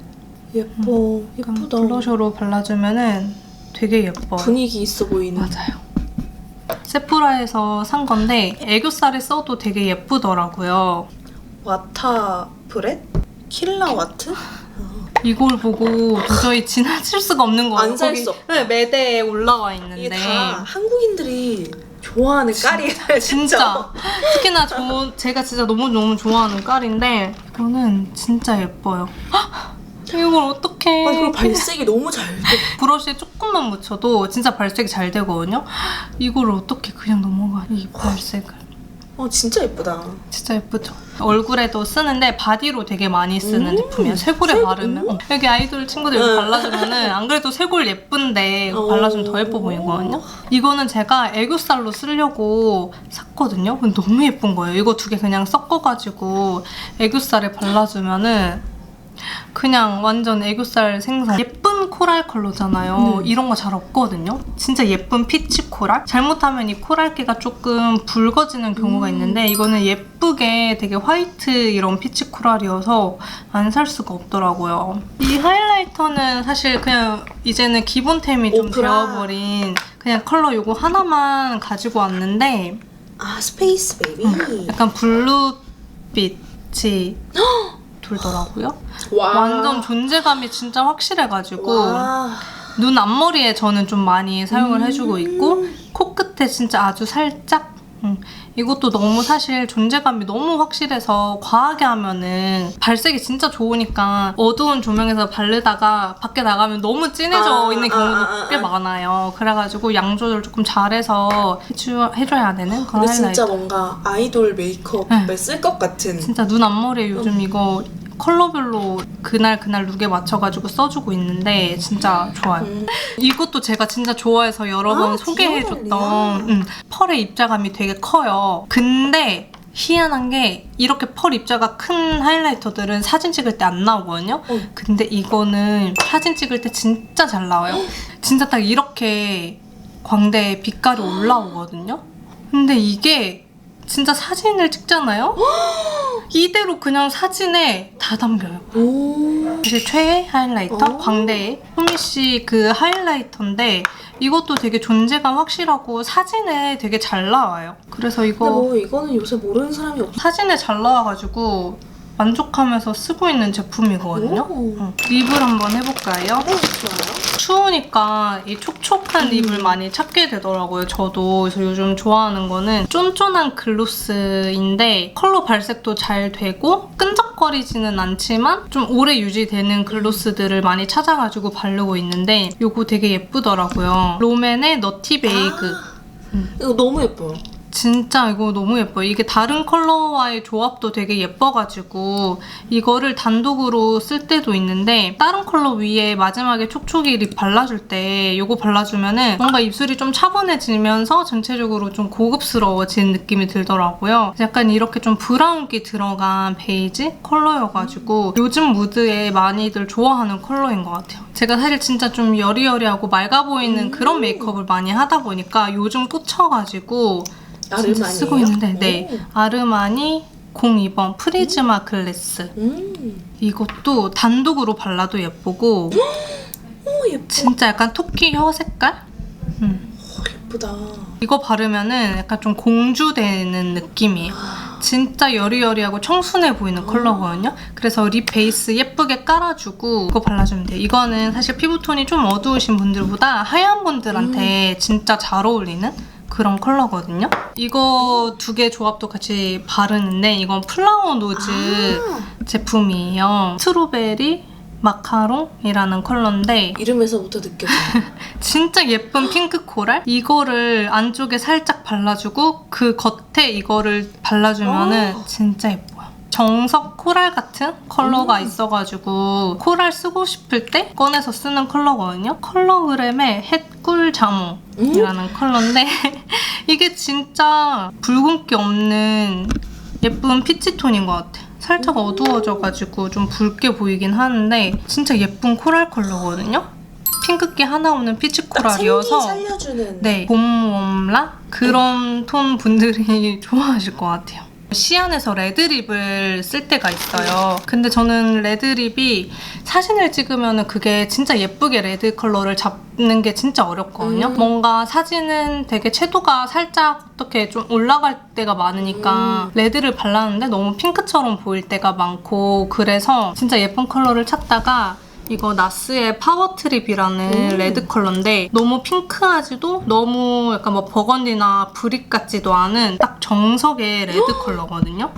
예뻐. 약간 예쁘다. 블러셔로 발라주면은 되게 예뻐요. 분위기 있어 보이는. 맞아요. 세프라에서 산 건데 애교살에 써도 되게 예쁘더라고요. 와타 브렛? 킬라 와트? 이걸 보고 도저히 지나칠 수가 없는 거예요. 안 살 거기 수 없다. 네, 매대에 올라와 있는데. 이게 다 한국인들이 좋아하는 깔이에요. 진짜. 특히나 제가 진짜 너무너무 좋아하는 깔인데 이거는 진짜 예뻐요. 헉! 이걸 어떡해. 그리고 발색이 너무 잘 돼. 브러쉬에 조금만 묻혀도 진짜 발색이 잘 되거든요. 이걸 어떻게 그냥 넘어가, 이 발색을. 진짜 예쁘다. 진짜 예쁘죠? 얼굴에도 쓰는데 바디로 되게 많이 쓰는 제품이에요. 쇄골에 바르면. 여기 아이돌 친구들 여기 발라주면은 안 그래도 쇄골 예쁜데 이거 발라주면 더 예뻐 보이거든요. 이거는 제가 애교살로 쓰려고 샀거든요. 근데 너무 예쁜 거예요. 이거 두 개 그냥 섞어가지고 애교살에 발라주면은 그냥 완전 애교살 생성. 예쁜 톤 코랄 컬러잖아요. 이런 거 잘 없거든요. 진짜 예쁜 피치 코랄? 잘못하면 이 코랄기가 조금 붉어지는 경우가 있는데 이거는 예쁘게 되게 화이트 이런 피치 코랄이어서 안 살 수가 없더라고요. 이 하이라이터는 사실 그냥 이제는 기본템이 좀 오프라. 되어버린 그냥 컬러 요거 하나만 가지고 왔는데 아, 스페이스 베이비. 약간 블루빛이 돌더라고요. 와. 완전 존재감이 진짜 확실해가지고 와. 눈 앞머리에 저는 좀 많이 사용을 해주고 있고 코끝에 진짜 아주 살짝 이것도 너무 사실 존재감이 너무 확실해서 과하게 하면은 발색이 진짜 좋으니까 어두운 조명에서 바르다가 밖에 나가면 너무 진해져 있는 경우도 꽤 많아요. 그래가지고 양 조절 조금 잘해서 해줘야 되는 그런 근데 하이라이터. 진짜 뭔가 아이돌 메이크업에 네. 쓸 것 같은. 진짜 눈 앞머리에 요즘 이거 컬러별로 그날 룩에 맞춰가지고 써주고 있는데 진짜 좋아요. 이것도 제가 진짜 좋아해서 여러 번 소개해줬던 펄의 입자감이 되게 커요. 근데 희한한 게 이렇게 펄 입자가 큰 하이라이터들은 사진 찍을 때 안 나오거든요. 근데 이거는 사진 찍을 때 진짜 잘 나와요. 진짜 딱 이렇게 광대에 빛깔이 올라오거든요. 근데 이게 진짜 사진을 찍잖아요? 이대로 그냥 사진에 다 담겨요. 오. 제 최애 하이라이터 광대의 소미씨 그 하이라이터인데 이것도 되게 존재감 확실하고 사진에 되게 잘 나와요. 그래서 근데 이거 뭐 이거는 요새 모르는 사람이 없어. 사진에 잘 나와가지고 만족하면서 쓰고 있는 제품이거든요. 립을 한번 해볼까요? 네, 좋아요. 추우니까 이 촉촉한 립을 많이 찾게 되더라고요. 저도. 그래서 요즘 좋아하는 거는 쫀쫀한 글로스인데 컬러 발색도 잘 되고 끈적거리지는 않지만 좀 오래 유지되는 글로스들을 많이 찾아가지고 바르고 있는데 이거 되게 예쁘더라고요. 롬앤의 너티 베이그. 이거 너무 예뻐요. 진짜 이거 너무 예뻐요. 이게 다른 컬러와의 조합도 되게 예뻐가지고 이거를 단독으로 쓸 때도 있는데 다른 컬러 위에 마지막에 촉촉이 립 발라줄 때 이거 발라주면은 뭔가 입술이 좀 차분해지면서 전체적으로 좀 고급스러워진 느낌이 들더라고요. 약간 이렇게 좀 브라운기 들어간 베이지 컬러여가지고 요즘 무드에 많이들 좋아하는 컬러인 것 같아요. 제가 사실 진짜 좀 여리여리하고 맑아 보이는 그런 메이크업을 많이 하다 보니까 요즘 꽂혀가지고 진짜 쓰고 있는데 네, 아르마니 02번 프리즈마 글래스. 이것도 단독으로 발라도 예쁘고 오, 예뻐. 진짜 약간 토끼 혀 색깔? 예쁘다. 이거 바르면은 약간 좀 공주되는 느낌이에요. 진짜 여리여리하고 청순해 보이는 컬러거든요. 그래서 립 베이스 예쁘게 깔아주고 이거 발라주면 돼요. 이거는 사실 피부톤이 좀 어두우신 분들보다 하얀 분들한테 진짜 잘 어울리는 그런 컬러거든요. 이거 두 개 조합도 같이 바르는데 이건 플라워 노즈 제품이에요. 스트로베리 마카롱이라는 컬러인데 이름에서부터 느껴져요. 진짜 예쁜 핑크 코랄? 이거를 안쪽에 살짝 발라주고 그 겉에 이거를 발라주면은 진짜 예뻐요. 정석 코랄 같은 컬러가 있어가지고 코랄 쓰고 싶을 때 꺼내서 쓰는 컬러거든요. 컬러그램의 햇꿀 자몽이라는 컬러인데 이게 진짜 붉은기 없는 예쁜 피치톤인 것 같아요. 살짝 어두워져가지고 좀 붉게 보이긴 하는데 진짜 예쁜 코랄 컬러거든요. 핑크기 하나 없는 피치 코랄이어서 살려주는. 네, 봄 웜라 그런 톤 분들이 좋아하실 것 같아요. 시안에서 레드립을 쓸 때가 있어요. 근데 저는 레드립이 사진을 찍으면 그게 진짜 예쁘게 레드 컬러를 잡는 게 진짜 어렵거든요. 뭔가 사진은 되게 채도가 살짝 어떻게 좀 올라갈 때가 많으니까 레드를 발랐는데 너무 핑크처럼 보일 때가 많고 그래서 진짜 예쁜 컬러를 찾다가 이거 나스의 파워트립이라는 레드 컬러인데 너무 핑크하지도 너무 약간 뭐 버건디나 브릭 같지도 않은 딱 정석의 레드 컬러거든요.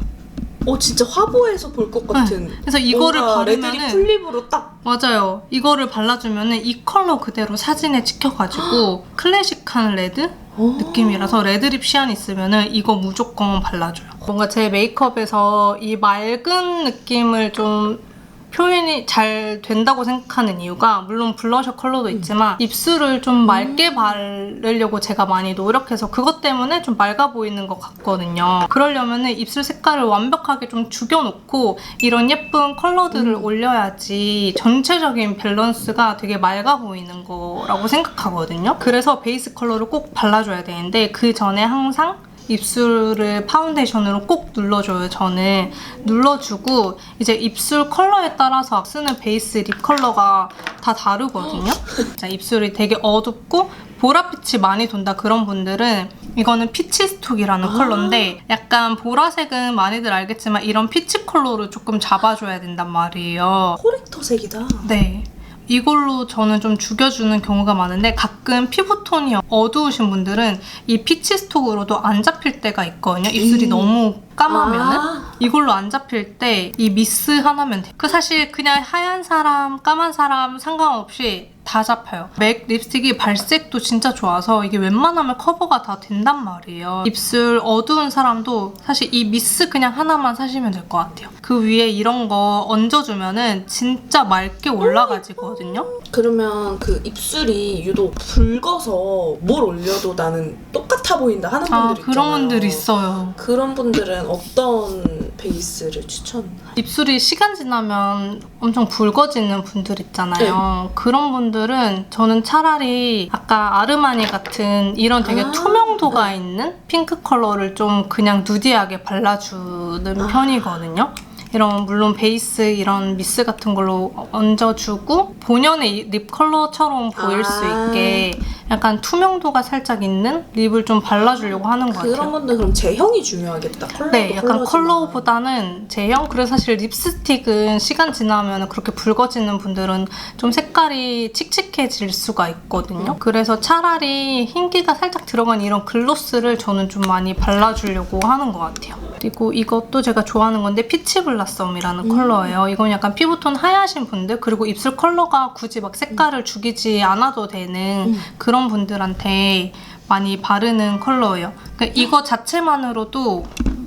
진짜 화보에서 볼 것 같은. 네. 그래서 이거를 바르면은 레드립 풀립으로 딱. 맞아요. 이거를 발라주면은 이 컬러 그대로 사진에 찍혀가지고 클래식한 레드 느낌이라서 레드립 시안 있으면은 이거 무조건 발라줘요. 뭔가 제 메이크업에서 이 맑은 느낌을 좀 표현이 잘 된다고 생각하는 이유가 물론 블러셔 컬러도 있지만 입술을 좀 맑게 바르려고 제가 많이 노력해서 그것 때문에 좀 맑아 보이는 것 같거든요. 그러려면 입술 색깔을 완벽하게 좀 죽여놓고 이런 예쁜 컬러들을 올려야지 전체적인 밸런스가 되게 맑아 보이는 거라고 생각하거든요. 그래서 베이스 컬러를 꼭 발라줘야 되는데 그 전에 항상 입술을 파운데이션으로 꼭 눌러줘요. 저는 눌러주고 이제 입술 컬러에 따라서 쓰는 베이스 립 컬러가 다 다르거든요. 자, 입술이 되게 어둡고 보랏빛이 많이 돈다 그런 분들은 이거는 피치스톡이라는 컬러인데 약간 보라색은 많이들 알겠지만 이런 피치 컬러로 조금 잡아줘야 된단 말이에요. 코렉터색이다. 네. 이걸로 저는 좀 죽여주는 경우가 많은데 가끔 피부톤이 어두우신 분들은 이 피치스톡으로도 안 잡힐 때가 있거든요. 입술이 너무 까마면은 이걸로 안 잡힐 때 이 미스 하나면 돼요. 그 사실 그냥 하얀 사람, 까만 사람 상관없이 다 잡혀요. 맥 립스틱이 발색도 진짜 좋아서 이게 웬만하면 커버가 다 된단 말이에요. 입술 어두운 사람도 사실 이 미스 그냥 하나만 사시면 될 것 같아요. 그 위에 이런 거 얹어주면은 진짜 맑게 올라가지거든요. 그러면 그 입술이 유독 붉어서 뭘 올려도 나는 똑같아 보인다 하는 분들 있잖아요. 그런 분들 있어요. 그런 분들은 어떤 베이스를 추천하세요? 입술이 시간 지나면 엄청 붉어지는 분들 있잖아요. 그런 분들은 저는 차라리 아까 아르마니 같은 이런 되게 투명도가 있는 핑크 컬러를 좀 그냥 누디하게 발라주는 편이거든요. 이런 물론 베이스 이런 미스 같은 걸로 얹어주고 본연의 립 컬러처럼 보일 수 있게 약간 투명도가 살짝 있는 립을 좀 발라주려고 하는 것 같아요. 그런 분들 그럼 제형이 중요하겠다. 컬러도 네, 약간 컬러지만. 컬러보다는 제형? 그래서 사실 립스틱은 시간 지나면 그렇게 붉어지는 분들은 좀 색깔이 칙칙해질 수가 있거든요. 그래서 차라리 흰기가 살짝 들어간 이런 글로스를 저는 좀 많이 발라주려고 하는 것 같아요. 그리고 이것도 제가 좋아하는 건데 피치 블라썸이라는 컬러예요. 이건 약간 피부톤 하얗신 분들 그리고 입술 컬러가 굳이 막 색깔을 죽이지 않아도 되는 그런 분들한테 많이 바르는 컬러예요. 그러니까 이거 자체만으로도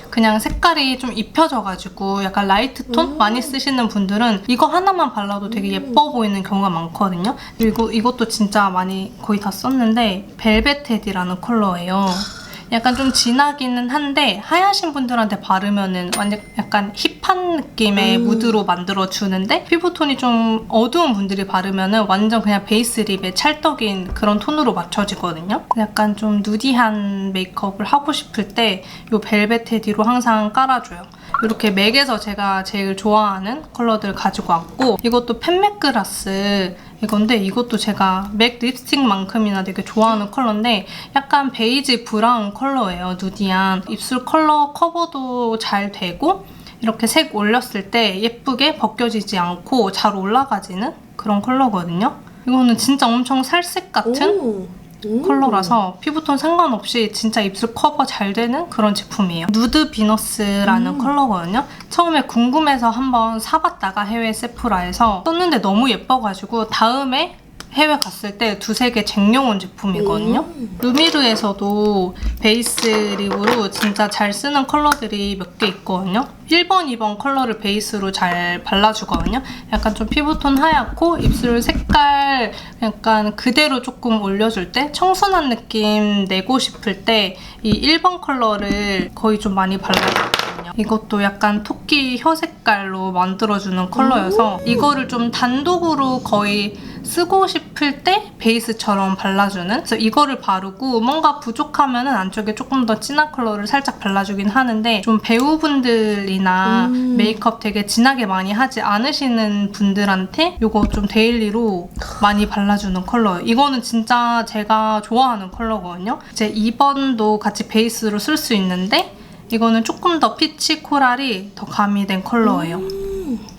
그냥 색깔이 좀 입혀져가지고 약간 라이트 톤 많이 쓰시는 분들은 이거 하나만 발라도 되게 예뻐 보이는 경우가 많거든요. 그리고 이것도 진짜 많이 거의 다 썼는데 벨벳헤드라는 컬러예요. 약간 좀 진하기는 한데 하얀신 분들한테 바르면은 완전 약간 힙한 느낌의 무드로 만들어주는데 피부톤이 좀 어두운 분들이 바르면은 완전 그냥 베이스 립에 찰떡인 그런 톤으로 맞춰지거든요. 약간 좀 누디한 메이크업을 하고 싶을 때 이 벨벳 테디로 항상 깔아줘요. 이렇게 맥에서 제가 제일 좋아하는 컬러들 가지고 왔고 이것도 펜맥그라스 이건데 이것도 제가 맥 립스틱만큼이나 되게 좋아하는 컬러인데 약간 베이지 브라운 컬러예요. 누디한 입술 컬러 커버도 잘 되고 이렇게 색 올렸을 때 예쁘게 벗겨지지 않고 잘 올라가지는 그런 컬러거든요. 이거는 진짜 엄청 살색 같은 컬러라서 피부톤 상관없이 진짜 입술 커버 잘 되는 그런 제품이에요. 누드 비너스라는 컬러거든요. 처음에 궁금해서 한번 사봤다가 해외 세프라에서 썼는데 너무 예뻐가지고 다음에 해외 갔을 때 두세 개 쟁여온 제품이거든요. 루미르에서도 베이스 립으로 진짜 잘 쓰는 컬러들이 몇 개 있거든요. 1번, 2번 컬러를 베이스로 잘 발라주거든요. 약간 좀 피부톤 하얗고 입술 색깔 약간 그대로 조금 올려줄 때 청순한 느낌 내고 싶을 때 이 1번 컬러를 거의 좀 많이 발라주거든요. 이것도 약간 토끼 혀 색깔로 만들어주는 컬러여서 이거를 좀 단독으로 거의 쓰고 싶을 때 베이스처럼 발라주는 그래서 이거를 바르고 뭔가 부족하면 안쪽에 조금 더 진한 컬러를 살짝 발라주긴 하는데 좀 배우분들이나 메이크업 되게 진하게 많이 하지 않으시는 분들한테 이거 좀 데일리로 많이 발라주는 컬러예요. 이거는 진짜 제가 좋아하는 컬러거든요. 이제 2번도 같이 베이스로 쓸 수 있는데 이거는 조금 더 피치 코랄이 더 가미된 컬러예요.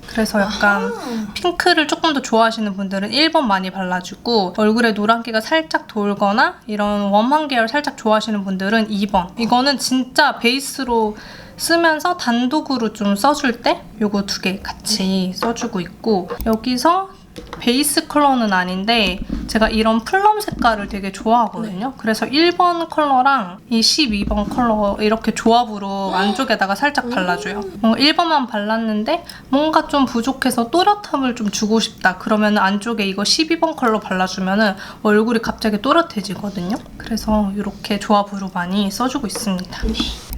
그래서 약간 핑크를 조금 더 좋아하시는 분들은 1번 많이 발라주고 얼굴에 노란기가 살짝 돌거나 이런 웜한 계열 살짝 좋아하시는 분들은 2번. 이거는 진짜 베이스로 쓰면서 단독으로 좀 써줄 때 이거 두 개 같이 써주고 있고 여기서 베이스 컬러는 아닌데 제가 이런 플럼 색깔을 되게 좋아하거든요. 그래서 1번 컬러랑 이 12번 컬러 이렇게 조합으로 안쪽에다가 살짝 발라줘요. 뭔가 1번만 발랐는데 뭔가 좀 부족해서 또렷함을 좀 주고 싶다. 그러면 안쪽에 이거 12번 컬러 발라주면 얼굴이 갑자기 또렷해지거든요. 그래서 이렇게 조합으로 많이 써주고 있습니다.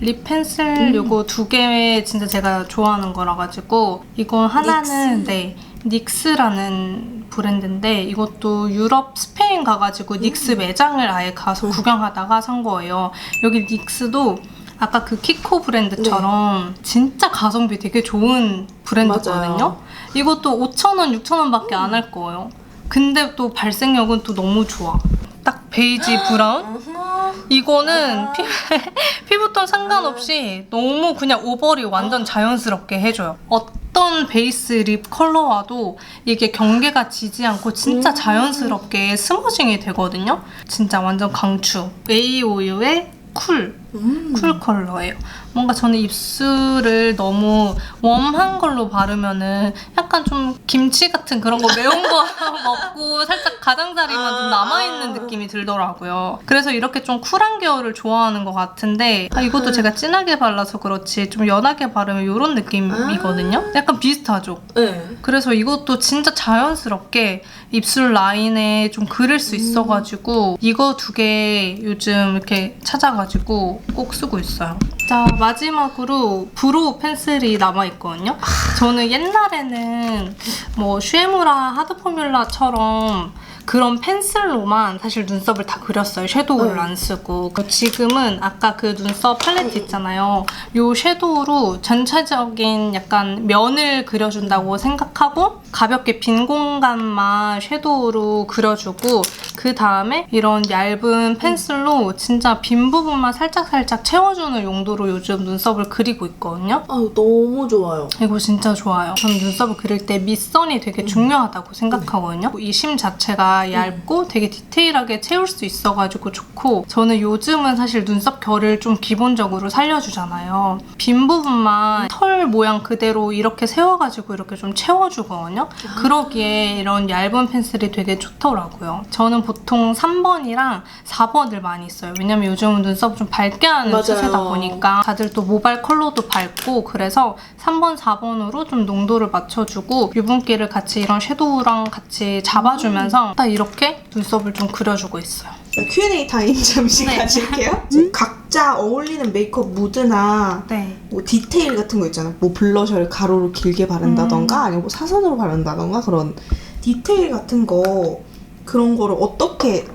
립 펜슬 요거 2개 진짜 제가 좋아하는 거라 가지고 이건 하나는 닉스라는 브랜드인데 이것도 유럽 스페인 가가지고 닉스 매장을 아예 가서 구경하다가 산 거예요. 여기 닉스도 아까 그 키코 브랜드처럼 진짜 가성비 되게 좋은 브랜드거든요. 맞아요. 이것도 5,000원, 6,000원밖에 안 할 거예요. 근데 또 발색력은 또 너무 좋아. 딱 베이지 브라운? 이거는 피부톤 상관없이 너무 그냥 오버립 완전 자연스럽게 해줘요. 어떤 베이스 립 컬러와도 이게 경계가 지지 않고 진짜 자연스럽게 스머징이 되거든요. 진짜 완전 강추. AOU의 쿨 컬러예요. 뭔가 저는 입술을 너무 웜한 걸로 바르면은 약간 좀 김치 같은 그런 거 매운 거 먹고 살짝 가장자리만 좀 남아있는 느낌이 들더라고요. 그래서 이렇게 좀 쿨한 계열을 좋아하는 것 같은데 이것도 제가 진하게 발라서 그렇지 좀 연하게 바르면 이런 느낌이거든요. 약간 비슷하죠? 네. 그래서 이것도 진짜 자연스럽게 입술 라인에 좀 그릴 수 있어가지고 이거 2개 요즘 이렇게 찾아가지고 꼭 쓰고 있어요. 자, 마지막으로 브로우 펜슬이 남아있거든요. 저는 옛날에는 뭐 슈에무라 하드 포뮬라처럼 그런 펜슬로만 사실 눈썹을 다 그렸어요. 섀도우를 안 쓰고. 지금은 아까 그 눈썹 팔레트 있잖아요. 이 섀도우로 전체적인 약간 면을 그려준다고 생각하고 가볍게 빈 공간만 섀도우로 그려주고 그 다음에 이런 얇은 펜슬로 진짜 빈 부분만 살짝살짝 채워주는 용도로 요즘 눈썹을 그리고 있거든요. 너무 좋아요. 이거 진짜 좋아요. 저는 눈썹을 그릴 때 밑선이 되게 중요하다고 생각하거든요. 이 심 자체가 얇고 되게 디테일하게 채울 수 있어가지고 좋고 저는 요즘은 사실 눈썹 결을 좀 기본적으로 살려주잖아요. 빈 부분만 털 모양 그대로 이렇게 세워가지고 이렇게 좀 채워주거든요. 그러기에 이런 얇은 펜슬이 되게 좋더라고요. 저는 보통 3번이랑 4번을 많이 써요. 왜냐면 요즘은 눈썹 좀 밝게 하는 추세다 보니까 다들 또 모발 컬러도 밝고 그래서 3번, 4번으로 좀 농도를 맞춰주고 유분기를 같이 이런 섀도우랑 같이 잡아주면서 딱 이렇게 눈썹을 좀 그려주고 있어요. Q&A 타임 잠시 가질게요. 각자 어울리는 메이크업 무드나 뭐 디테일 같은 거 있잖아요. 뭐 블러셔를 가로로 길게 바른다던가 아니면 뭐 사선으로 바른다던가 그런 디테일 같은 거 그런 거를 어떻게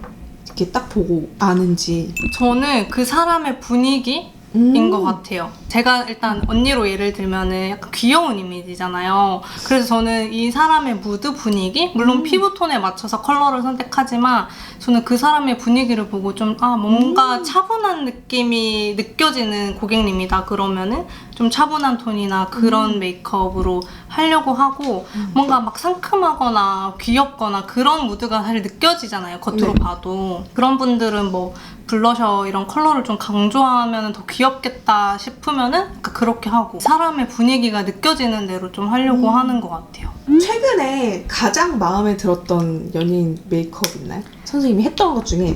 이렇게 딱 보고 아는지. 저는 그 사람의 분위기인 것 같아요. 제가 일단 언니로 예를 들면은 약간 귀여운 이미지잖아요. 그래서 저는 이 사람의 무드 분위기, 물론 피부톤에 맞춰서 컬러를 선택하지만 저는 그 사람의 분위기를 보고 좀 뭔가 차분한 느낌이 느껴지는 고객님이다 그러면은 좀 차분한 톤이나 그런 메이크업으로 하려고 하고 뭔가 막 상큼하거나 귀엽거나 그런 무드가 사실 느껴지잖아요. 겉으로 봐도. 그런 분들은 뭐 블러셔 이런 컬러를 좀 강조하면 더 귀엽겠다 싶으면은 그렇게 하고 사람의 분위기가 느껴지는 대로 좀 하려고 하는 것 같아요. 최근에 가장 마음에 들었던 연예인 메이크업 있나요? 선생님이 했던 것 중에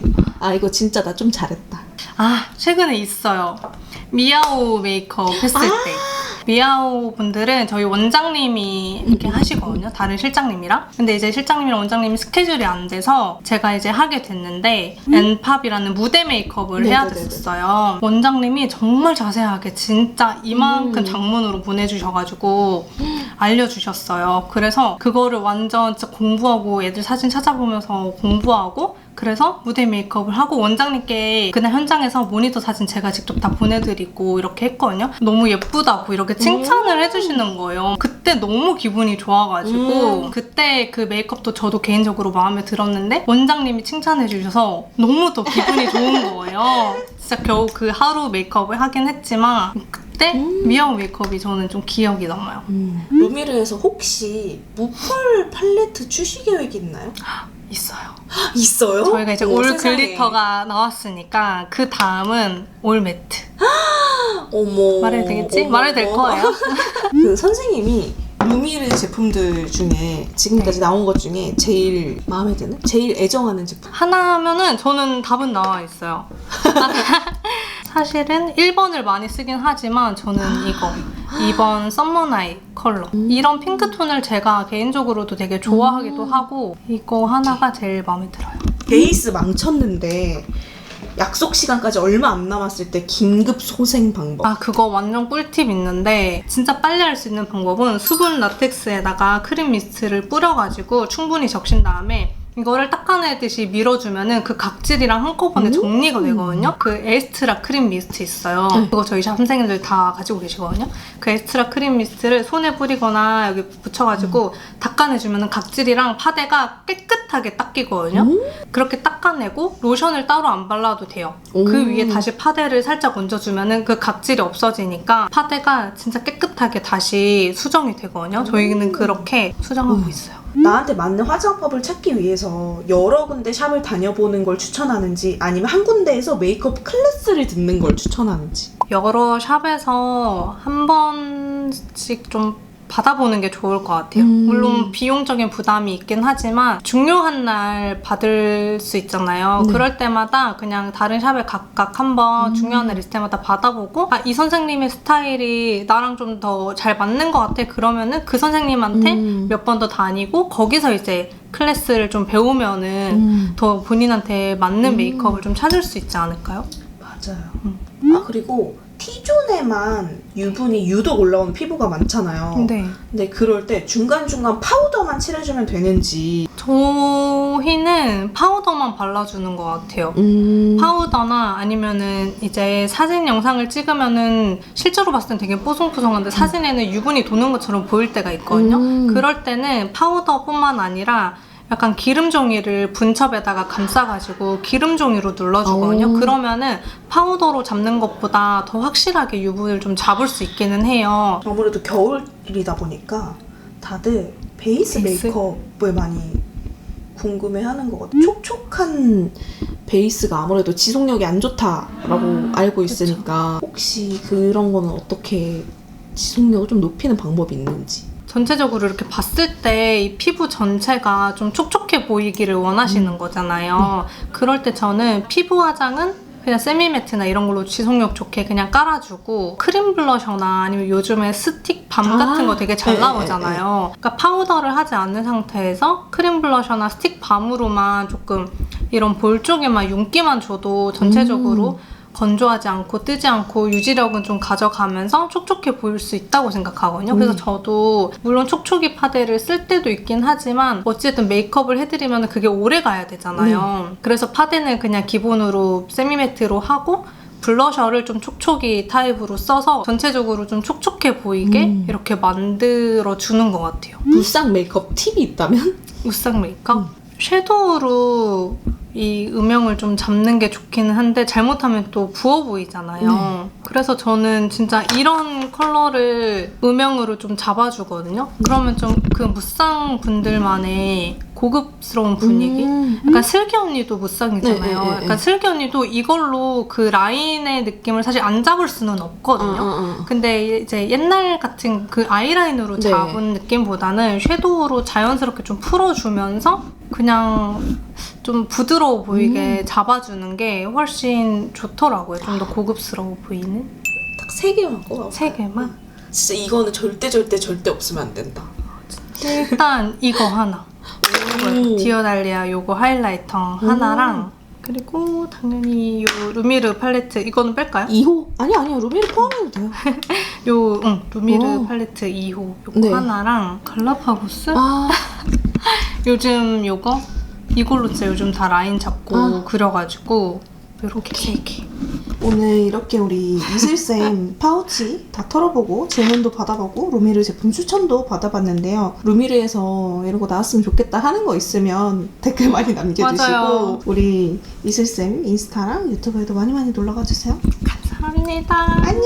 이거 진짜 나 좀 잘했다. 최근에 있어요. 미아오 메이크업 했을 때. 미아오 분들은 저희 원장님이 이렇게 하시거든요. 다른 실장님이랑. 근데 이제 실장님이랑 원장님이 스케줄이 안 돼서 제가 이제 하게 됐는데 엔팝이라는 무대 메이크업을 해야 됐었어요. 원장님이 정말 자세하게 진짜 이만큼 장문으로 보내주셔가지고 알려주셨어요. 그래서 그거를 완전 진짜 공부하고 애들 사진 찾아보면서 공부하고 그래서 무대 메이크업을 하고 원장님께 그날 현장에서 모니터 사진 제가 직접 다 보내드리고 이렇게 했거든요. 너무 예쁘다고 이렇게 칭찬을 해주시는 거예요. 그때 너무 기분이 좋아가지고 그때 그 메이크업도 저도 개인적으로 마음에 들었는데 원장님이 칭찬해주셔서 너무 더 기분이 좋은 거예요. 진짜 겨우 그 하루 메이크업을 하긴 했지만 그때 미아오 메이크업이 저는 좀 기억이 남아요. 루미르에서 혹시 무펄 팔레트 출시 계획이 있나요? 있어요. 있어요? 저희가 이제 올 세상에. 글리터가 나왔으니까 그 다음은 올 매트. 어머. 말해도 되겠지? 어머. 말해도 될 거예요. 그 선생님이 루미르 제품들 중에 지금까지 나온 것 중에 제일 마음에 드는? 제일 애정하는 제품? 하나 하면은 저는 답은 나와 있어요. 사실은 1번을 많이 쓰긴 하지만 저는 이거 2번 썸머나잇 컬러 이런 핑크톤을 제가 개인적으로도 되게 좋아하기도 하고 이거 하나가 제일 마음에 들어요. 베이스 망쳤는데 약속 시간까지 얼마 안 남았을 때 긴급 소생 방법. 아, 그거 완전 꿀팁 있는데 진짜 빨리 할 수 있는 방법은 수분 라텍스에다가 크림 미스트를 뿌려가지고 충분히 적신 다음에 이거를 닦아내듯이 밀어주면은 그 각질이랑 한꺼번에 정리가 되거든요. 그 에스트라 크림 미스트 있어요. 그거 저희 샵 선생님들 다 가지고 계시거든요. 그 에스트라 크림 미스트를 손에 뿌리거나 여기 붙여가지고 닦아내주면은 각질이랑 파데가 깨끗하게 닦이거든요. 그렇게 닦아내고 로션을 따로 안 발라도 돼요. 그 위에 다시 파데를 살짝 얹어주면은 그 각질이 없어지니까 파데가 진짜 깨끗하게 다시 수정이 되거든요. 저희는 그렇게 수정하고 있어요. 나한테 맞는 화장법을 찾기 위해서 여러 군데 샵을 다녀보는 걸 추천하는지 아니면 한 군데에서 메이크업 클래스를 듣는 걸 추천하는지. 여러 샵에서 한 번씩 좀 받아보는 게 좋을 것 같아요. 물론 비용적인 부담이 있긴 하지만 중요한 날 받을 수 있잖아요. 네. 그럴 때마다 그냥 다른 샵에 각각 한번 중요한 날 있을 때마다 받아보고 아, 이 선생님의 스타일이 나랑 좀 더 잘 맞는 것 같아. 그러면은 그 선생님한테 몇 번 더 다니고 거기서 이제 클래스를 좀 배우면은 더 본인한테 맞는 메이크업을 좀 찾을 수 있지 않을까요? 맞아요. 아, 그리고 T존에만 유분이 유독 올라오는 피부가 많잖아요. 네. 근데 그럴 때 중간중간 파우더만 칠해주면 되는지. 저희는 파우더만 발라주는 것 같아요. 파우더나 아니면은 이제 사진 영상을 찍으면은 실제로 봤을 땐 되게 뽀송뽀송한데 사진에는 유분이 도는 것처럼 보일 때가 있거든요. 그럴 때는 파우더뿐만 아니라 약간 기름 종이를 분첩에다가 감싸가지고 기름 종이로 눌러주거든요. 그러면은 파우더로 잡는 것보다 더 확실하게 유분을 좀 잡을 수 있기는 해요. 아무래도 겨울이다 보니까 다들 베이스 메이크업을 많이 궁금해하는 것 같아요. 촉촉한 베이스가 아무래도 지속력이 안 좋다라고 알고 있으니까 혹시 그런 거는 어떻게 지속력을 좀 높이는 방법이 있는지. 전체적으로 이렇게 봤을 때 이 피부 전체가 좀 촉촉해 보이기를 원하시는 거잖아요. 그럴 때 저는 피부 화장은 그냥 세미매트나 이런 걸로 지속력 좋게 그냥 깔아주고 크림 블러셔나 아니면 요즘에 스틱 밤 같은 거 되게 잘 나오잖아요. 그러니까 파우더를 하지 않는 상태에서 크림 블러셔나 스틱 밤으로만 조금 이런 볼 쪽에만 윤기만 줘도 전체적으로 건조하지 않고 뜨지 않고 유지력은 좀 가져가면서 촉촉해 보일 수 있다고 생각하거든요. 그래서 저도 물론 촉촉이 파데를 쓸 때도 있긴 하지만 어쨌든 메이크업을 해드리면 그게 오래 가야 되잖아요. 그래서 파데는 그냥 기본으로 세미매트로 하고 블러셔를 좀 촉촉이 타입으로 써서 전체적으로 좀 촉촉해 보이게 이렇게 만들어주는 것 같아요. 무쌍 메이크업 팁이 있다면? 무쌍 메이크업? 섀도우로 이 음영을 좀 잡는 게 좋기는 한데 잘못하면 또 부어 보이잖아요. 그래서 저는 진짜 이런 컬러를 음영으로 좀 잡아주거든요. 그러면 좀 그 무쌍 분들만의 고급스러운 분위기? 약간 슬기 언니도 무쌍이잖아요. 약간 슬기 언니도 이걸로 그 라인의 느낌을 사실 안 잡을 수는 없거든요. 근데 이제 옛날 같은 그 아이라인으로 잡은 느낌보다는 섀도우로 자연스럽게 좀 풀어주면서 그냥 좀 부드러워 보이게 잡아주는 게 훨씬 좋더라고요. 좀 더 고급스러워 보이는. 딱 3개만 꼽아. 3개만? 진짜 이거는 절대 없으면 안 된다. 일단 이거 하나. 디어달리아 요거 하이라이터 하나랑 그리고 당연히 요 루미르 팔레트 이거는 뺄까요? 2호? 아니요. 루미르 포함해도 돼요. 루미르 팔레트 2호 요거 하나랑 갈라파고스? 요즘 요거? 이걸로 진짜 요즘 다 라인 잡고 그려가지고 이렇게 3개. 오늘 이렇게 우리 이슬쌤 파우치 다 털어보고 질문도 받아보고 루미르 제품 추천도 받아봤는데요. 루미르에서 이런 거 나왔으면 좋겠다 하는 거 있으면 댓글 많이 남겨주시고 맞아요. 우리 이슬쌤 인스타랑 유튜브에도 많이 놀러가주세요. 감사합니다. 안녕.